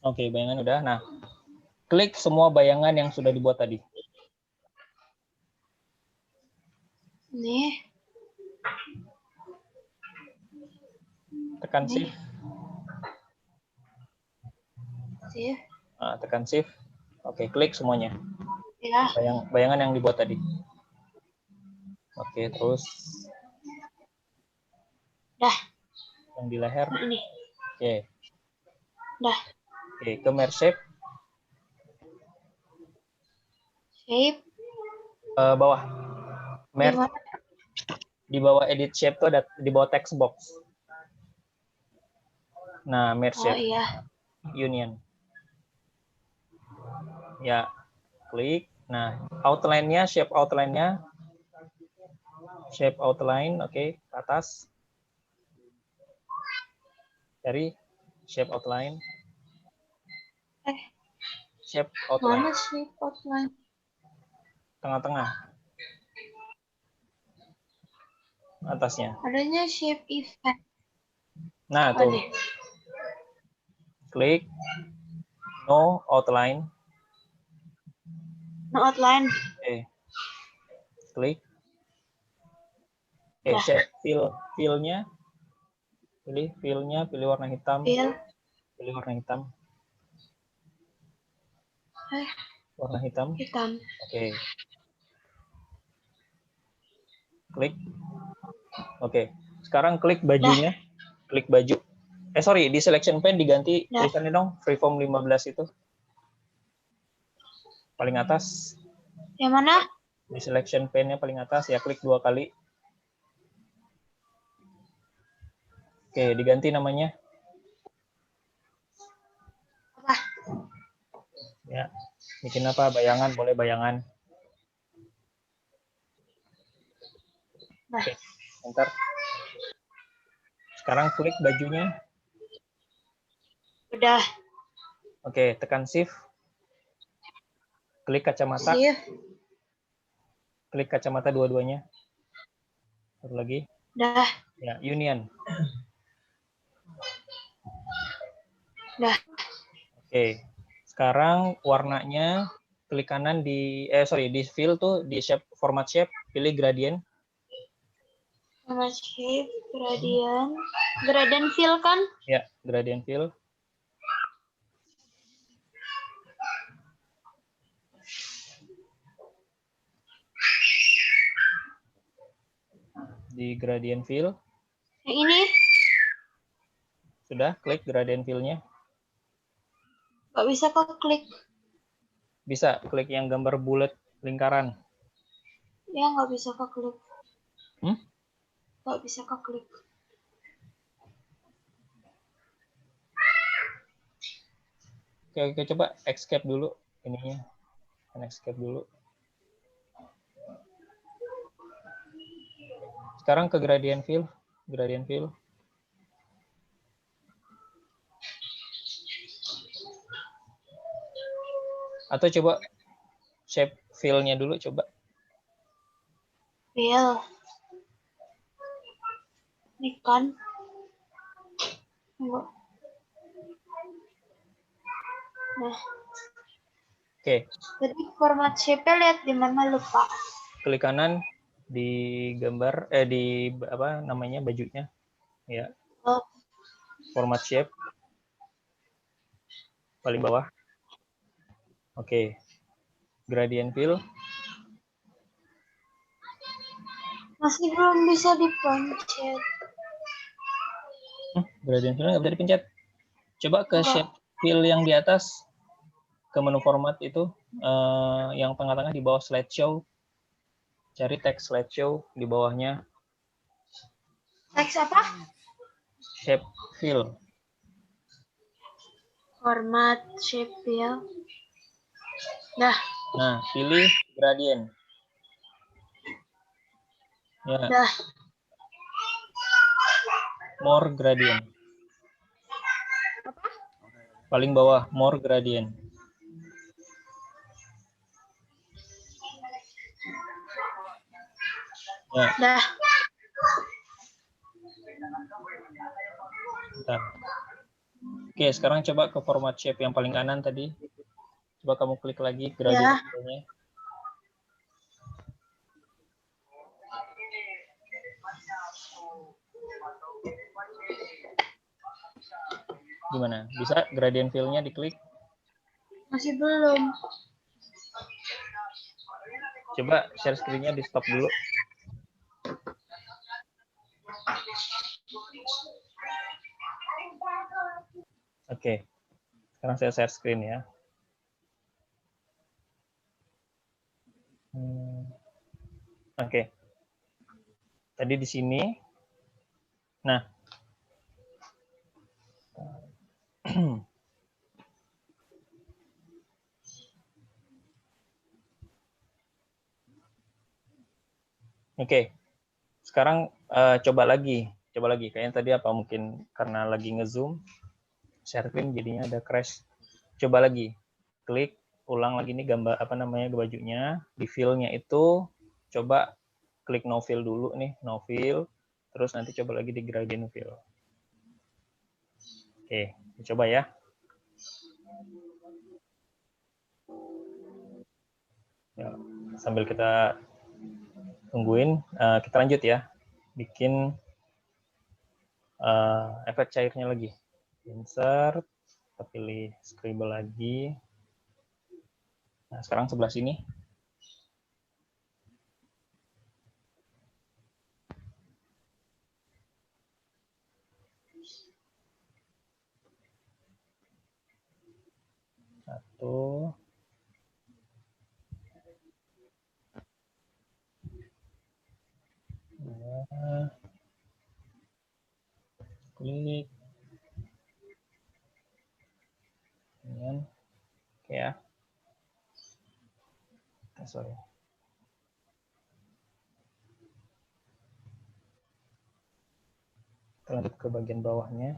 Oke, bayangan udah. Nah, klik semua bayangan yang sudah dibuat tadi. Nih. Tekan shift. Shift. Nah, tekan shift. Oke, klik semuanya. Ya. Bayangan yang dibuat tadi. Oke, terus. Dah. Yang di leher. Ini. Oke. Dah. Oke, ke merge shape. Shape. Bawah. Merge. Di bawah edit shape tuh ada di bawah text box. Nah, merge shape. Oh iya. Union. Ya, klik. Nah, outline-nya, shape outline-nya. Shape outline, oke, ke atas. Cari shape outline. Shape outline. Mana shape outline? Tengah-tengah. Atasnya. Adanya shape effect. Nah, tuh. Klik. No outline. No outline. Oke. Klik. Oke, shape fill-nya. Pilih fill-nya, pilih warna hitam. Pilih warna hitam. Warna hitam. Hitam. Oke. Klik. Oke. Sekarang klik bajunya. Klik baju. Sorry, di selection pane diganti tulisannya dong, freeform 15 itu. Paling atas. Yang mana? Di selection pane-nya paling atas, ya klik 2 kali. Oke, diganti namanya. Apa? Ya, bikin apa? Bayangan, boleh bayangan. Oke, bentar. Sekarang klik bajunya. Udah. Oke, tekan shift. Klik kacamata. Shift. Klik kacamata dua-duanya. Satu lagi. Udah. Ya, union. Udah. Oke. Sekarang warnanya klik kanan di di fill tuh di shape format shape, pilih gradient. Format shape, gradient. Gradient fill kan? Ya, gradient fill. Di gradient fill. Yang ini? Sudah, klik gradient fill-nya. Nggak bisa kok klik. Bisa, klik yang gambar bulat lingkaran. Ya, nggak bisa kok klik. Nggak bisa kok klik. Oke, coba escape dulu ininya. Escape dulu. Sekarang ke gradient fill. Gradient fill. Atau coba shape fill-nya dulu coba. Fill. Ini kan. Nah. Oke. Jadi format shape lihat di mana lupa. Klik kanan di gambar di apa namanya bajunya. Ya. Oh. Format shape. Paling bawah. Oke. Gradient fill. Masih belum bisa dipencet. Gradient fill nggak bisa dipencet. Coba ke shape fill yang di atas, ke menu format itu, yang tengah-tengah di bawah slideshow. Cari teks slideshow di bawahnya. Teks apa? Shape fill. Format shape fill. Dah. Nah, pilih gradient. Ya. Dah. More gradient. Apa? Paling bawah, more gradient. Ya. Dah. Bentar. Oke, sekarang coba ke format shape yang paling kanan tadi. Coba kamu klik lagi gradient-nya. Gimana? Bisa gradient fill-nya diklik? Masih belum. Coba share screen-nya di stop dulu. Oke. Sekarang saya share screen ya. Oke. Tadi di sini. Nah. Oke. Sekarang coba lagi. Kayaknya tadi apa mungkin karena lagi nge-zoom, share screen jadinya ada crash. Coba lagi. Klik ulang lagi nih gambar apa namanya bajunya. Di fill-nya itu coba klik no fill dulu nih, no fill. Terus nanti coba lagi di gradient fill. Oke, coba ya. Ya, sambil kita tungguin, kita lanjut ya. Bikin efek cairnya lagi. Insert, kita pilih scribble lagi. Nah, sekarang sebelah sini. Satu. Dua. Klik. Kemudian, oke ya. Sorry. Kita lanjut ke bagian bawahnya.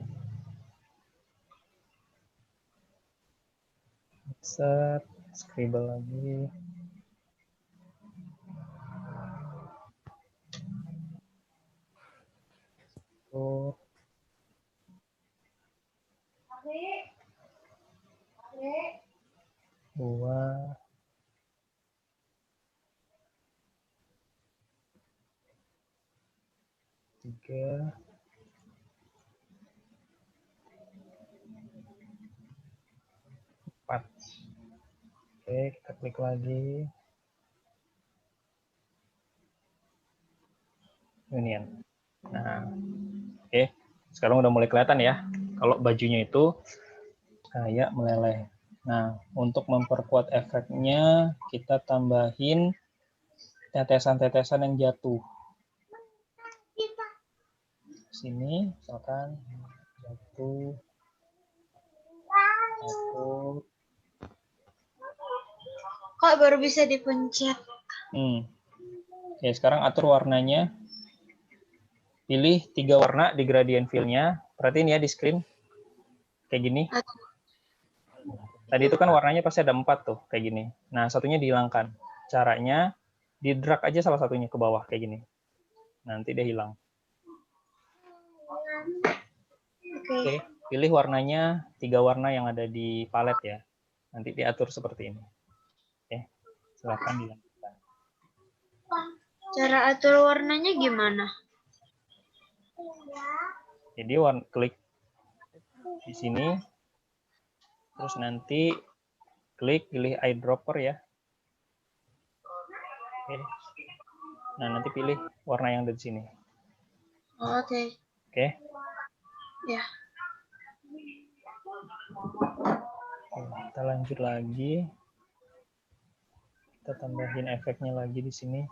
Insert, scribble lagi. Tuh. 2. 3. 4. Oke, kita klik lagi. Union. Nah, oke. Sekarang udah mulai kelihatan ya. Kalau bajunya itu kayak meleleh. Nah, untuk memperkuat efeknya, kita tambahin tetesan-tetesan yang jatuh. Sini, misalkan jatuh. Kok baru bisa dipencet? Oke, sekarang atur warnanya. Pilih 3 warna di gradient fill-nya. Perhatiin ya di screen. Kayak gini. Tadi itu kan warnanya pasti ada 4 tuh, kayak gini. Nah, satunya dihilangkan. Caranya, di drag aja salah satunya ke bawah, kayak gini. Nanti dia hilang. Oke, pilih warnanya, 3 warna yang ada di palet ya. Nanti diatur seperti ini. Oke, silakan dilanjutkan. Cara atur warnanya gimana? Jadi klik di sini, terus nanti klik pilih eyedropper ya. Oke. Nah, nanti pilih warna yang ada di sini. Oke. Oke. Ya. Oke, kita lanjut lagi. Kita tambahin efeknya lagi di sini.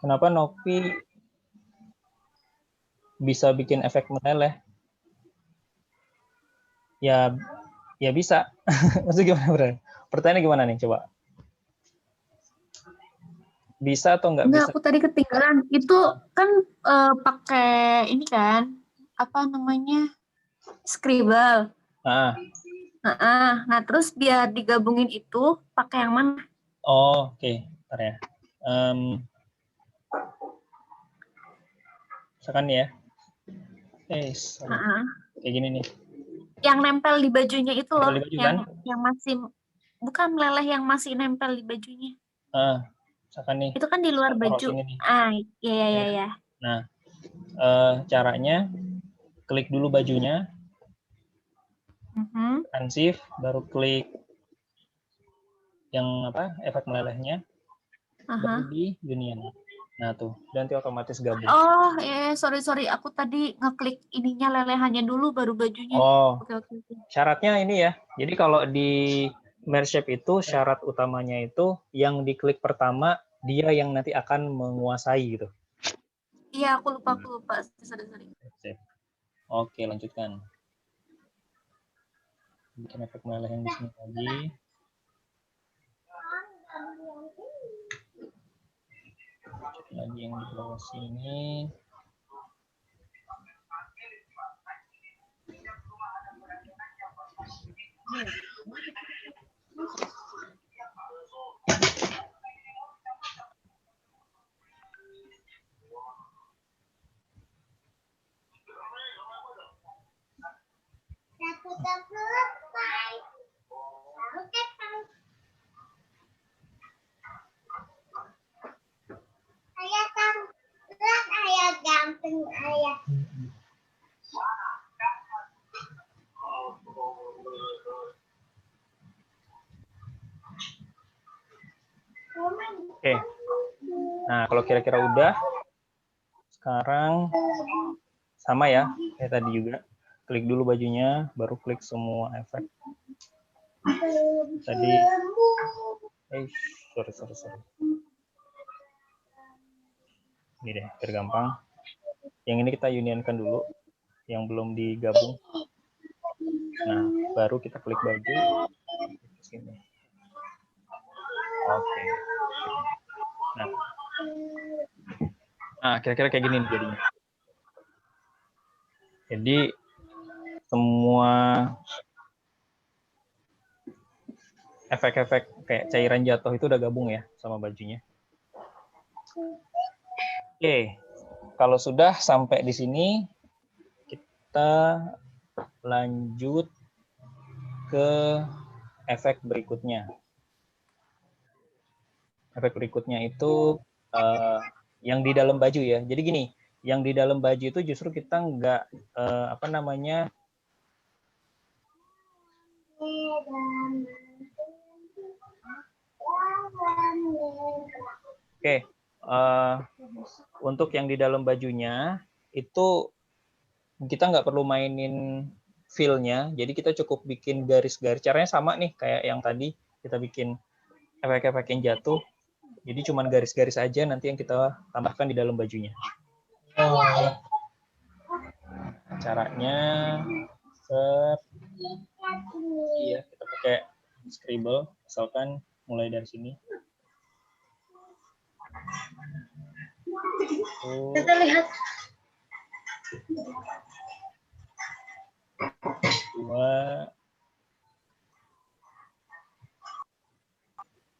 Kenapa Novi bisa bikin efek meleleh? Ya bisa. Maksudnya gimana, Bro? Pertanyaannya gimana nih, coba? Bisa atau nggak bisa? Enggak, aku tadi ketinggalan. Itu kan pakai ini kan, apa namanya, Scribble. Nah, terus biar digabungin itu pakai yang mana? Oh, oke. Bentar ya. Misalkan ya. Kayak gini nih. Yang nempel di bajunya itu loh, di baju, kan? yang masih bukan meleleh, yang masih nempel di bajunya. Misalkan nih. Itu kan di luar baju. Iya. Nah, caranya klik dulu bajunya. Tekan shift, baru klik yang efek melelehnya. Baru di union. Nah tuh, nanti otomatis gabung. Oh, sorry, aku tadi ngeklik ininya lelehannya dulu baru bajunya. Oh, oke. Syaratnya ini ya. Jadi kalau di merge shape itu syarat utamanya itu yang diklik pertama dia yang nanti akan menguasai gitu. Iya, aku lupa. Sorry. Oke, lanjutkan. Bikin efek meleleh yang di sini lagi. Lagi yang di bawah sini. Oke. Nah, kalau kira-kira udah, sekarang sama ya, kayak tadi juga. Klik dulu bajunya, baru klik semua efek. Tadi, sorry. Ini deh, biar gampang. Yang ini kita unionkan dulu, yang belum digabung. Nah, baru kita klik baju. Sini. Oke. Nah, kira-kira kayak gini jadinya. Jadi semua efek-efek kayak cairan jatuh itu udah gabung ya sama bajunya. Oke, kalau sudah sampai di sini kita lanjut ke efek berikutnya. Efek berikutnya itu yang di dalam baju ya. Jadi gini, yang di dalam baju itu justru kita nggak Oke, untuk yang di dalam bajunya itu kita nggak perlu mainin fill-nya, jadi kita cukup bikin garis-garis. Caranya sama nih kayak yang tadi kita bikin efek-efek yang jatuh. Jadi cuman garis-garis aja nanti yang kita tambahkan di dalam bajunya. Caranya Iya, kita pakai Scribble, misalkan mulai dari sini. Kita lihat. 2.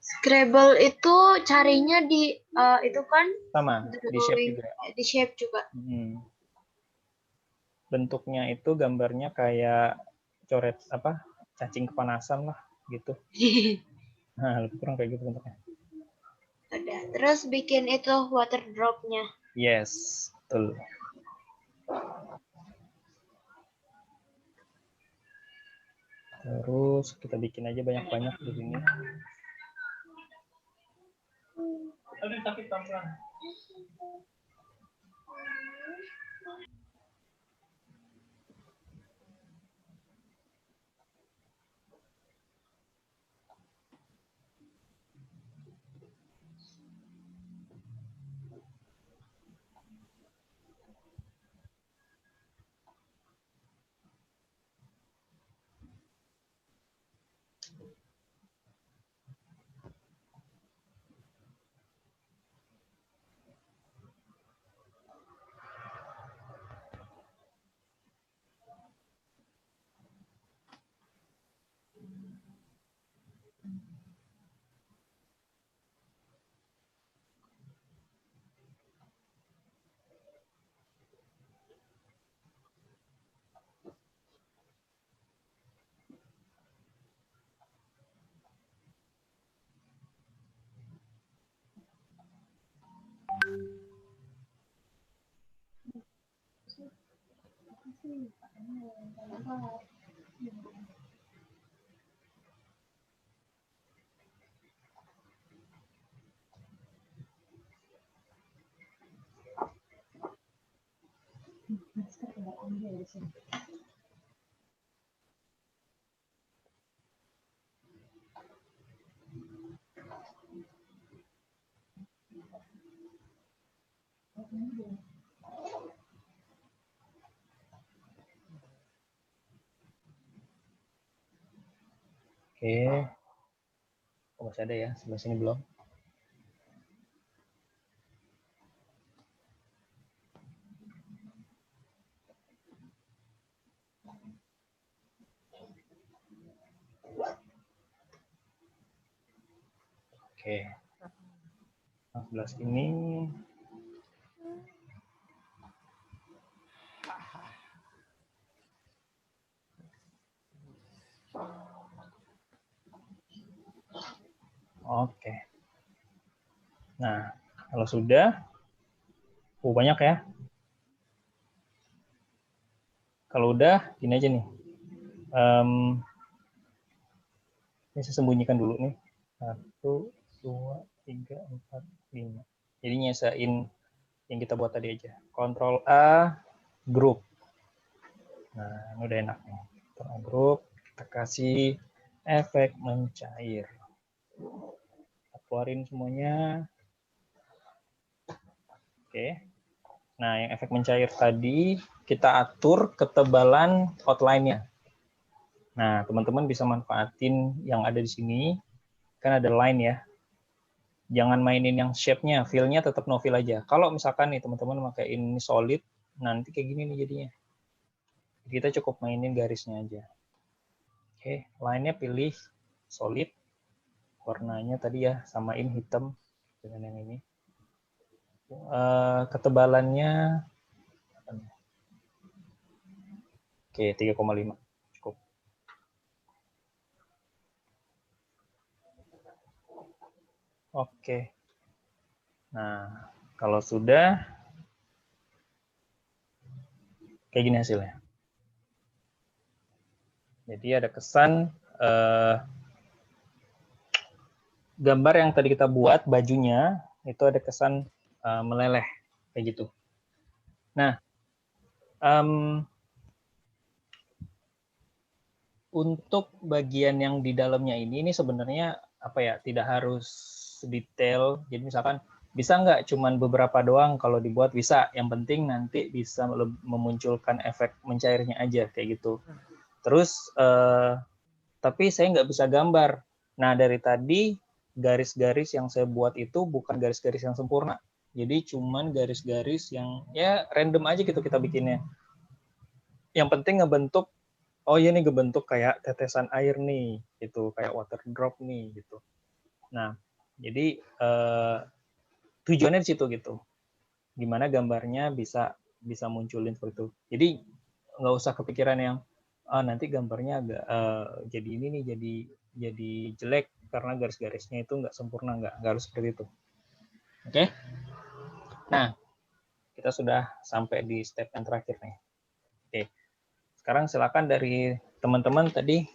Scrabble itu carinya di itu kan Sama, di shape juga. Di shape juga. Bentuknya itu gambarnya kayak coret apa? Cacing kepanasan lah gitu. Nah, lebih kurang kayak gitu bentuknya. Udah. Terus bikin itu water drop-nya. Yes, betul. Terus kita bikin aja banyak-banyak di sini. Tapi pelan-pelan. Oke. Oh, masih ada ya, sebelah sini belum. Oke. Nah, sebelah sini. Oke. Nah, kalau sudah, banyak ya. Kalau udah, gini aja nih. Ini saya sembunyikan dulu nih. 1, 2, 3, 4, 5. Jadi nyesain yang kita buat tadi aja. Ctrl A, group. Nah, ini udah enak nih. Ctrl A, group. Kita kasih efek mencair. Kita keluarin semuanya. Oke. Nah, yang efek mencair tadi, kita atur ketebalan outline-nya. Nah, teman-teman bisa manfaatin yang ada di sini. Kan ada line ya. Jangan mainin yang shape-nya, fill-nya tetap no fill aja. Kalau misalkan nih teman-teman pakai ini solid, nanti kayak gini nih jadinya. Kita cukup mainin garisnya aja. Oke, line-nya pilih solid. Warnanya tadi ya, samain hitam dengan yang ini. Ketebalannya oke, 3,5 cukup. Oke. Nah, kalau sudah kayak gini hasilnya. Jadi ada kesan gambar yang tadi kita buat bajunya itu ada kesan meleleh kayak gitu. Nah, untuk bagian yang di dalamnya ini sebenarnya apa ya, tidak harus detail. Jadi misalkan bisa nggak cuman beberapa doang, kalau dibuat bisa. Yang penting nanti bisa memunculkan efek mencairnya aja kayak gitu. Terus tapi saya nggak bisa gambar. Nah, dari tadi garis-garis yang saya buat itu bukan garis-garis yang sempurna. Jadi cuman garis-garis yang ya random aja gitu kita bikinnya. Yang penting ngebentuk, oh iya nih ngebentuk kayak tetesan air nih, gitu, kayak water drop nih, gitu. Nah, jadi tujuannya di situ gitu. Gimana gambarnya bisa munculin seperti itu. Jadi nggak usah kepikiran yang nanti gambarnya agak jadi ini nih jadi jelek karena garis-garisnya itu nggak sempurna, nggak harus seperti itu. Oke? Nah, kita sudah sampai di step yang terakhir nih. Oke. Sekarang silakan dari teman-teman tadi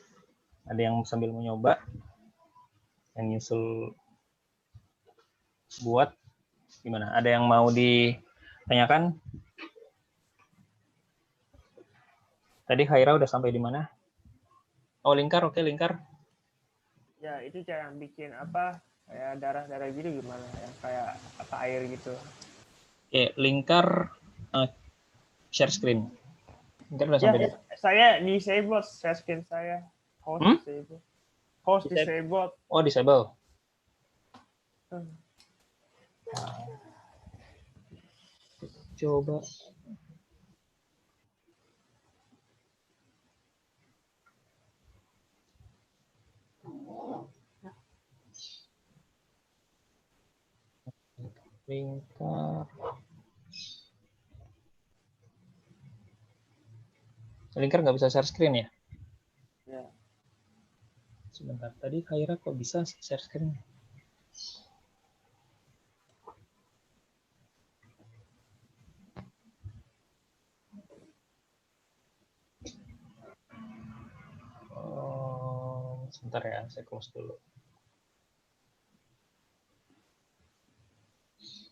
ada yang sambil mencoba yang nyusul buat gimana? Ada yang mau ditanyakan? Tadi Khaira udah sampai di mana? Oh, lingkar, oke, lingkar. Ya, itu cara bikin apa, kayak darah-darah gitu gimana, yang kayak apa air gitu. Oke, lingkar share screen. Lingkar udah sampai di. Saya disable share screen saya. Host disable. Host disable. Oh, disable. Coba. Lingkar nggak bisa share screen ya? Ya. Sebentar, tadi Khaira kok bisa share screen? Oh, sebentar ya, saya close dulu.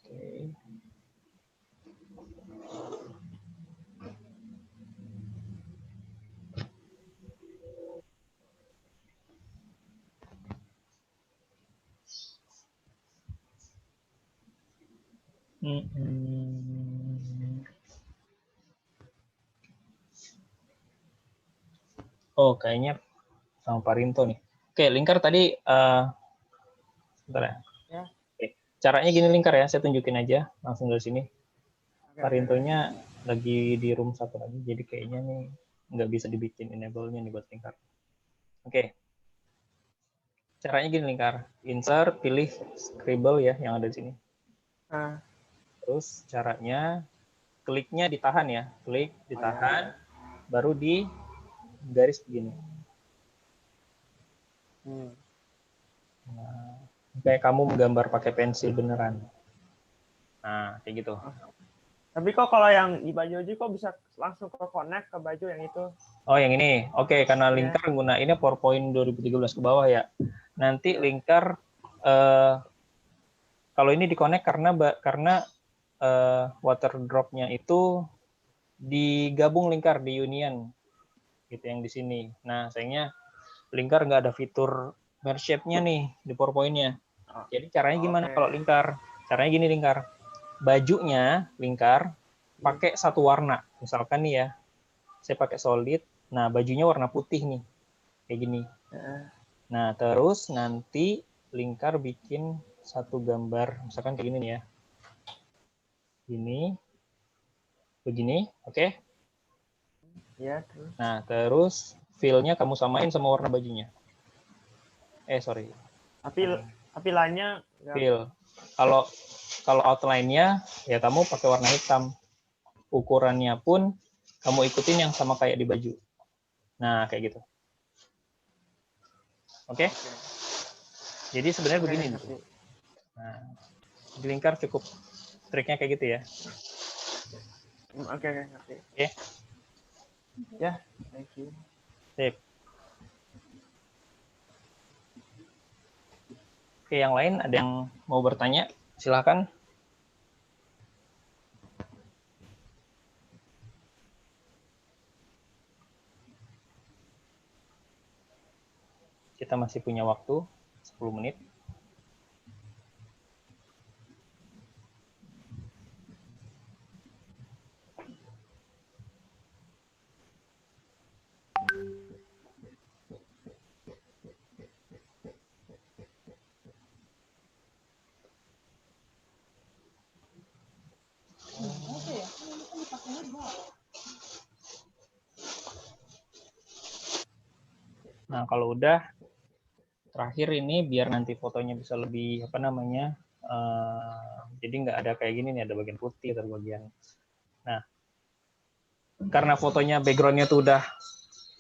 Oke. Oh, kayaknya sama Pak Rinto nih. Oke, lingkar tadi, sebentar ya. Oke. Caranya gini lingkar ya, saya tunjukin aja langsung dari sini. Pak Rintonya lagi di room satu lagi, jadi kayaknya nih nggak bisa dibikin enable-nya nih buat lingkar. Oke. Caranya gini lingkar, insert, pilih scribble ya yang ada di sini. Terus caranya kliknya ditahan ya, klik ditahan, baru di garis begini. Nah, kayak kamu menggambar pakai pensil beneran. Nah, kayak gitu. Tapi kok kalau yang di baju kok bisa langsung ke connect ke baju yang itu? Oh, yang ini. Oke, karena lingkar gunainnya PowerPoint 2013 ke bawah ya. Nanti lingkar kalau ini di-connect karena water drop-nya itu digabung lingkar di union gitu yang di sini. Nah, sayangnya lingkar nggak ada fitur merge shape-nya nih di PowerPoint-nya. Jadi caranya gimana kalau lingkar? Caranya gini lingkar. Bajunya lingkar pakai satu warna. Misalkan nih ya, saya pakai solid. Nah, bajunya warna putih nih. Kayak gini. Nah, terus nanti lingkar bikin satu gambar. Misalkan kayak gini nih ya. Gini. Begini, oke? Ya, terus. Nah, terus fill-nya kamu samain sama warna bajunya. Sorry. Tapi line-nya fill. Kalau outline-nya ya kamu pakai warna hitam. Ukurannya pun kamu ikutin yang sama kayak di baju. Nah, kayak gitu. Oke? Jadi sebenarnya begini. Nah, di lingkar cukup triknya kayak gitu ya. Oke. Ya, thank you. Sip. Oke, yang lain ada yang mau bertanya? Silakan. Kita masih punya waktu 10 menit. Nah, kalau udah, terakhir ini biar nanti fotonya bisa lebih, apa namanya, jadi nggak ada kayak gini nih, ada bagian putih, ada bagian. Nah, karena fotonya background-nya tuh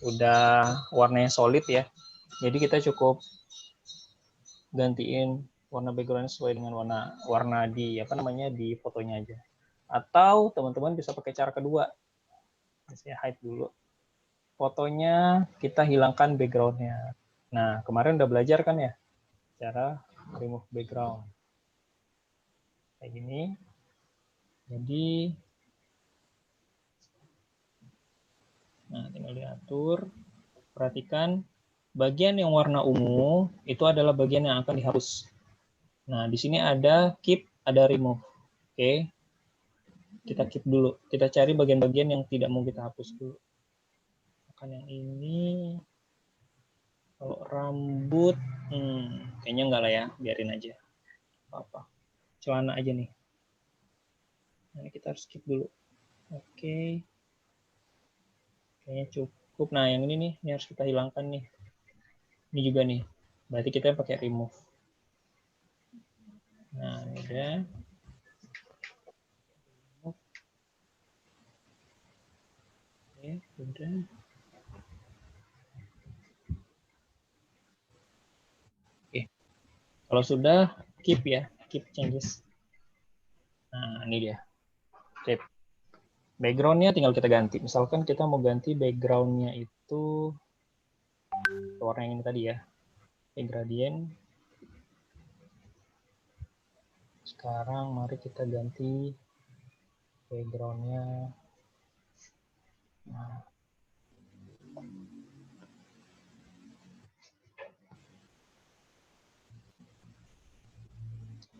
udah warnanya solid ya, jadi kita cukup gantiin warna background sesuai dengan warna di apa namanya di fotonya aja. Atau teman-teman bisa pakai cara kedua. Saya hide dulu. Fotonya kita hilangkan background-nya. Nah, kemarin udah belajar kan ya cara remove background. Kayak gini. Jadi nah, tinggal diatur. Perhatikan bagian yang warna ungu itu adalah bagian yang akan dihapus. Nah, di sini ada keep, ada remove. Oke. Kita keep dulu. Kita cari bagian-bagian yang tidak mau kita hapus dulu. Makan yang ini. Kalau rambut, kayaknya enggak lah ya. Biarin aja. Apa-apa. Celana aja nih. Nah, ini kita harus keep dulu. Oke. Kayaknya cukup. Nah, yang ini nih. Ini harus kita hilangkan nih. Ini juga nih. Berarti kita pakai remove. Nah, ini udah. Oke, udah. Oke. Kalau sudah, keep ya. Keep changes. Nah, ini dia. Keep. Background-nya tinggal kita ganti. Misalkan kita mau ganti background-nya itu warna yang ini tadi ya. Gradient. Sekarang mari kita ganti background-nya. Nah.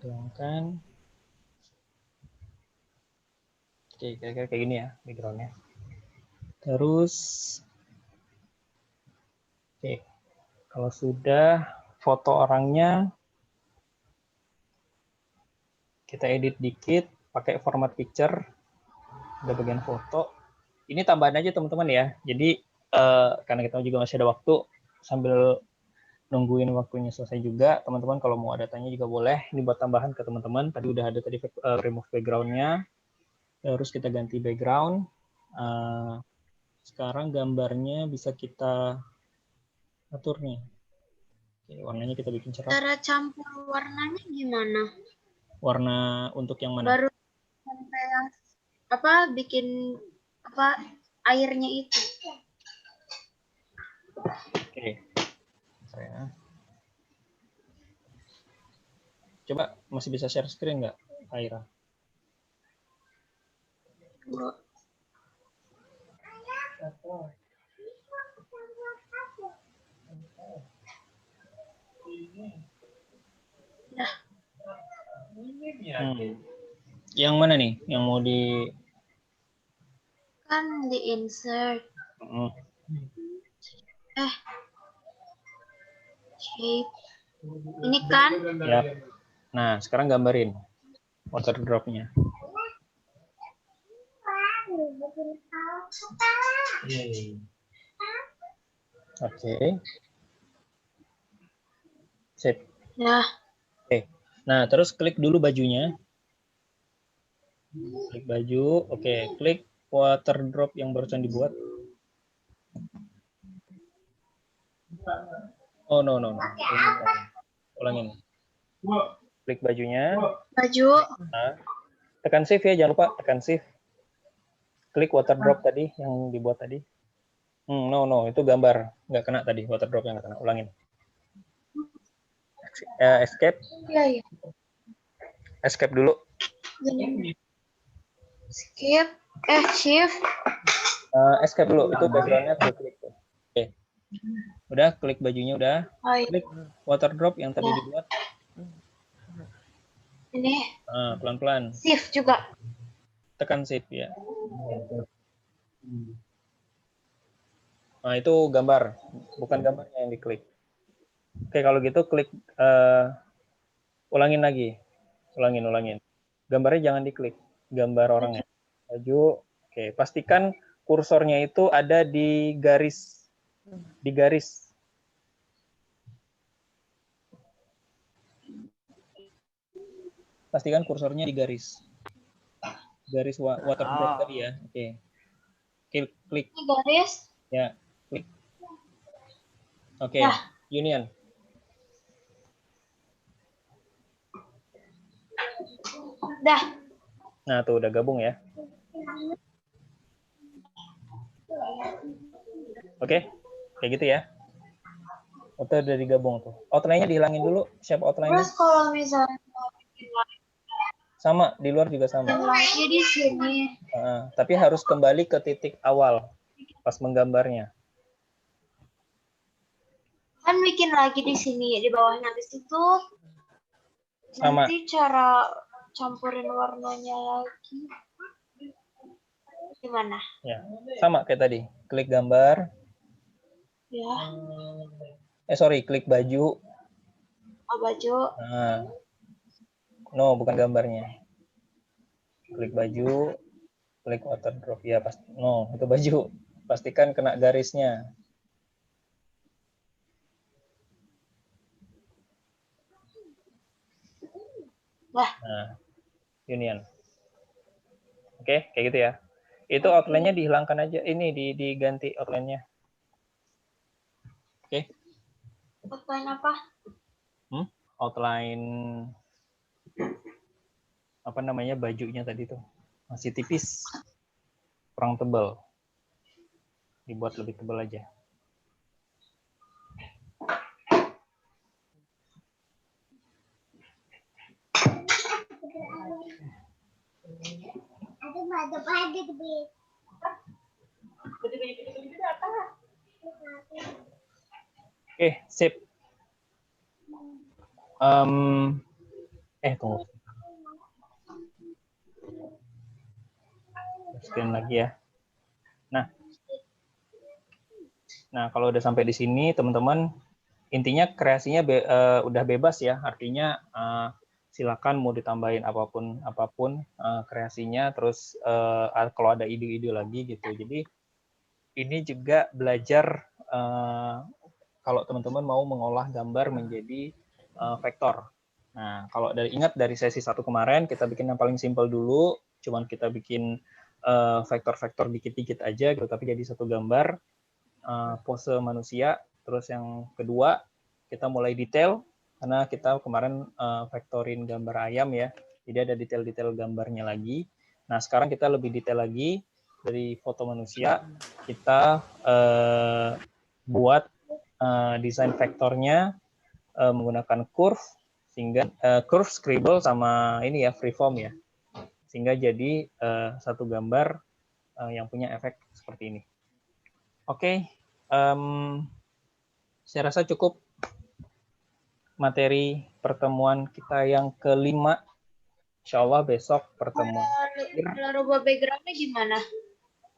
Hilangkan. Oke, kira-kira kayak gini ya background-nya. Terus, oke, kalau sudah foto orangnya, kita edit dikit, pakai format picture, ada bagian foto. Ini tambahan aja teman-teman ya. Jadi karena kita juga masih ada waktu, sambil nungguin waktunya selesai juga, teman-teman kalau mau ada tanya juga boleh. Ini buat tambahan ke teman-teman. Tadi udah ada tadi remove background-nya. Terus kita ganti background. Sekarang gambarnya bisa kita atur nih. Oke, warnanya kita bikin cerah. Cara campur warnanya gimana? Warna untuk yang mana? Baru sampai yang apa bikin apa airnya itu. Oke. Saya coba masih bisa share screen nggak, Aira? Ya. Yang mana nih? Yang mau di Kan di insert. Shape. Ini kan? Ya. Nah, sekarang gambarin water drop-nya. Oke. Sip. Ya. Oke. Nah, terus klik dulu bajunya. Klik baju. Oke, klik water drop yang barusan dibuat. Oh, no. Ulangin. Klik bajunya. Baju. Nah, tekan shift ya, jangan lupa tekan shift. Klik water drop tadi yang dibuat tadi. No, itu gambar nggak kena tadi, water drop yang nggak kena. Ulangin. Escape. Iya. Escape dulu. Skip. Shift. Escape dulu. Itu background-nya klik. Oke. Udah, klik bajunya udah. Klik water drop yang tadi dibuat. Ini. Pelan-pelan. Shift juga. Tekan shift ya. Nah, itu gambar, bukan gambarnya yang diklik. Oke, kalau gitu klik, ulangin lagi. Ulangin. Gambarnya jangan diklik, gambar orangnya. Baju, oke. Pastikan kursornya itu ada di garis pastikan kursornya di garis watermark tadi ya. Oke. Klik. Ini garis. Ya, klik. Oke, union. Dah. Nah, tuh udah gabung ya. Oke, kayak gitu ya. Itu udah digabung tuh. Outline-nya dihilangin dulu. Shape outline-nya. Terus kalau misalnya mau bikin Sama, di luar juga sama. lagi di sini. Tapi harus kembali ke titik awal pas menggambarnya. Kan bikin lagi di sini di bawahnya, habis itu Sama. nanti cara campurin warnanya lagi gimana? Ya, sama kayak tadi. Klik gambar. Ya. Klik baju. Oh, baju. Nah. No, bukan gambarnya. Klik baju, klik waterdrop. Ya, pasti. No, itu baju. Pastikan kena garisnya. Nah, union. Oke, kayak gitu ya. Itu outline-nya dihilangkan aja. Ini diganti outline-nya. Oke. Outline apa? Outline apa namanya bajunya tadi tuh. Masih tipis. Kurang tebal. Dibuat lebih tebal aja. Oke, sip. Tunggu. Screen lagi ya. Nah, kalau udah sampai di sini, teman-teman, intinya kreasinya udah bebas ya. Artinya silakan mau ditambahin apapun kreasinya. Terus kalau ada ide-ide lagi gitu. Jadi ini juga belajar kalau teman-teman mau mengolah gambar menjadi vektor. Nah, kalau ingat dari sesi 1 kemarin, kita bikin yang paling simpel dulu. Cuman kita bikin vektor-vektor dikit-dikit aja, gitu, tapi jadi satu gambar. Pose manusia. Terus yang kedua, kita mulai detail, karena kita kemarin vektorin gambar ayam ya. Jadi ada detail-detail gambarnya lagi. Nah, sekarang kita lebih detail lagi. Dari foto manusia, kita buat desain vektornya menggunakan curve, sehingga curve, scribble, sama ini ya, freeform ya. Sehingga jadi satu gambar yang punya efek seperti ini. Oke, saya rasa cukup materi pertemuan kita yang ke-5. Insya Allah besok pertemuan. Kalau rubah background-nya gimana?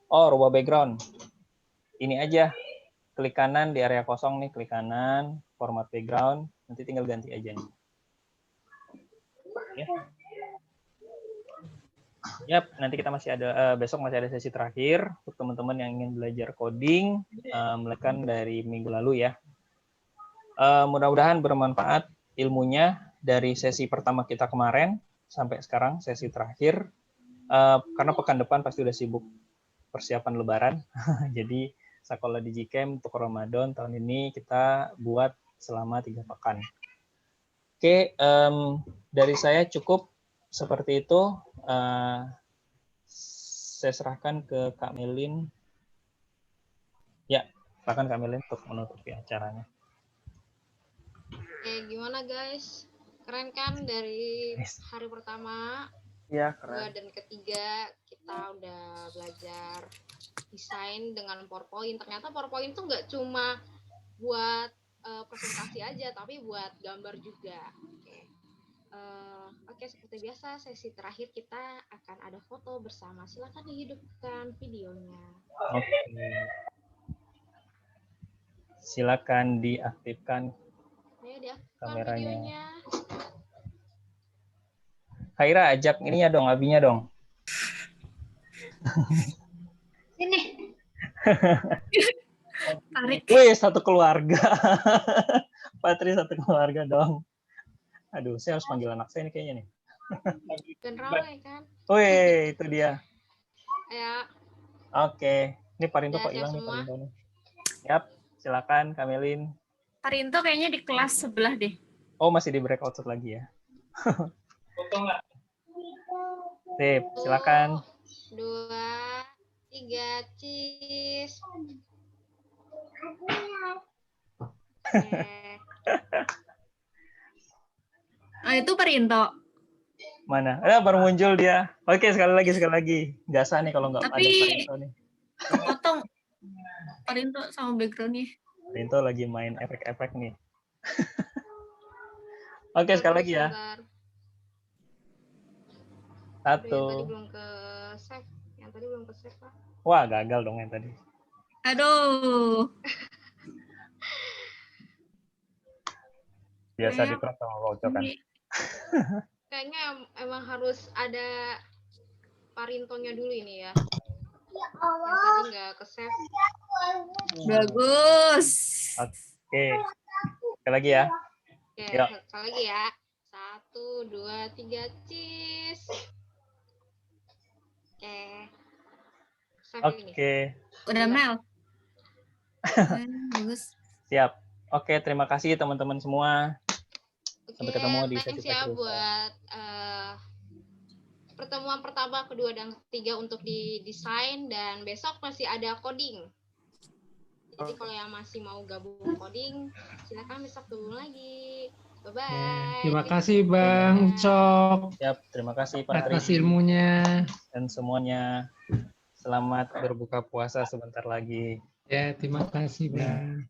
Oh, rubah background. Ini aja, klik kanan di area kosong nih, klik kanan, format background, nanti tinggal ganti aja nih. Ya. Yap, nanti kita masih ada besok masih ada sesi terakhir untuk teman-teman yang ingin belajar coding, mulai dari minggu lalu ya. Mudah-mudahan bermanfaat ilmunya dari sesi pertama kita kemarin sampai sekarang sesi terakhir. Karena pekan depan pasti udah sibuk persiapan Lebaran, jadi Sekolah Digicamp untuk Ramadan tahun ini kita buat selama 3 pekan. Oke, dari saya cukup seperti itu. Saya serahkan ke Kak Melin. Ya, silakan Kak Melin untuk menutupi acaranya. Oke, gimana guys? Keren kan dari hari pertama? Iya, keren. 2 dan ketiga kita udah belajar desain dengan PowerPoint. Ternyata PowerPoint tuh nggak cuma buat presentasi aja, tapi buat gambar juga. Oke, seperti biasa sesi terakhir kita akan ada foto bersama. Silakan dihidupkan videonya. Oke. Silakan diaktifkan kameranya. Videonya. Khaira, ajak ininya dong, abinya dong. Sini. Tarik. Wih, satu keluarga. Patri satu keluarga dong. Aduh, saya harus panggil anak saya ini kayaknya nih. Dan ramai kan. Wih, itu dia. Ya, Oke. Ini Parinto udah kok siap hilang nih semua? Parinto nih. Yap, silakan Kamelin. Parinto kayaknya di kelas sebelah deh. Oh, masih di breakout lagi ya. Sip, silakan. 1, 2, 3, cheese. Oke. Oh, itu Parinto. Mana? Baru muncul dia. Oke, sekali lagi. Jasa nih kalau nggak ada Tapi Parinto nih. kepotong Parinto sama background-nya. Parinto lagi main efek-efek nih. Oke, sekali lagi ya. Sebentar. Satu. Yang tadi belum ke save. Pak. Wah, gagal dong yang tadi. Aduh. Biasa di crop sama Koco kan. Kayaknya emang harus ada Parintonya dulu ini ya. Yang tadi nggak ke save. Bagus. Oke. Sekali lagi ya. Oke, Yuk. sekali lagi ya. 1, 2, 3, cheese. Oke. Save ini. Oke. Udah Mel. Bagus. Siap. Oke, terima kasih teman-teman semua. Sampai Oke, ketemu di thanks sesi ya berikutnya. buat pertemuan pertama, kedua, dan ketiga untuk didesain, dan besok masih ada coding. Jadi kalau yang masih mau gabung coding, silakan besok gabung lagi. Bye-bye. Terima kasih Bang Cok Siap, terima kasih Pak atas Tri ilmunya. dan semuanya. Selamat berbuka puasa sebentar lagi. Ya, terima kasih Bang.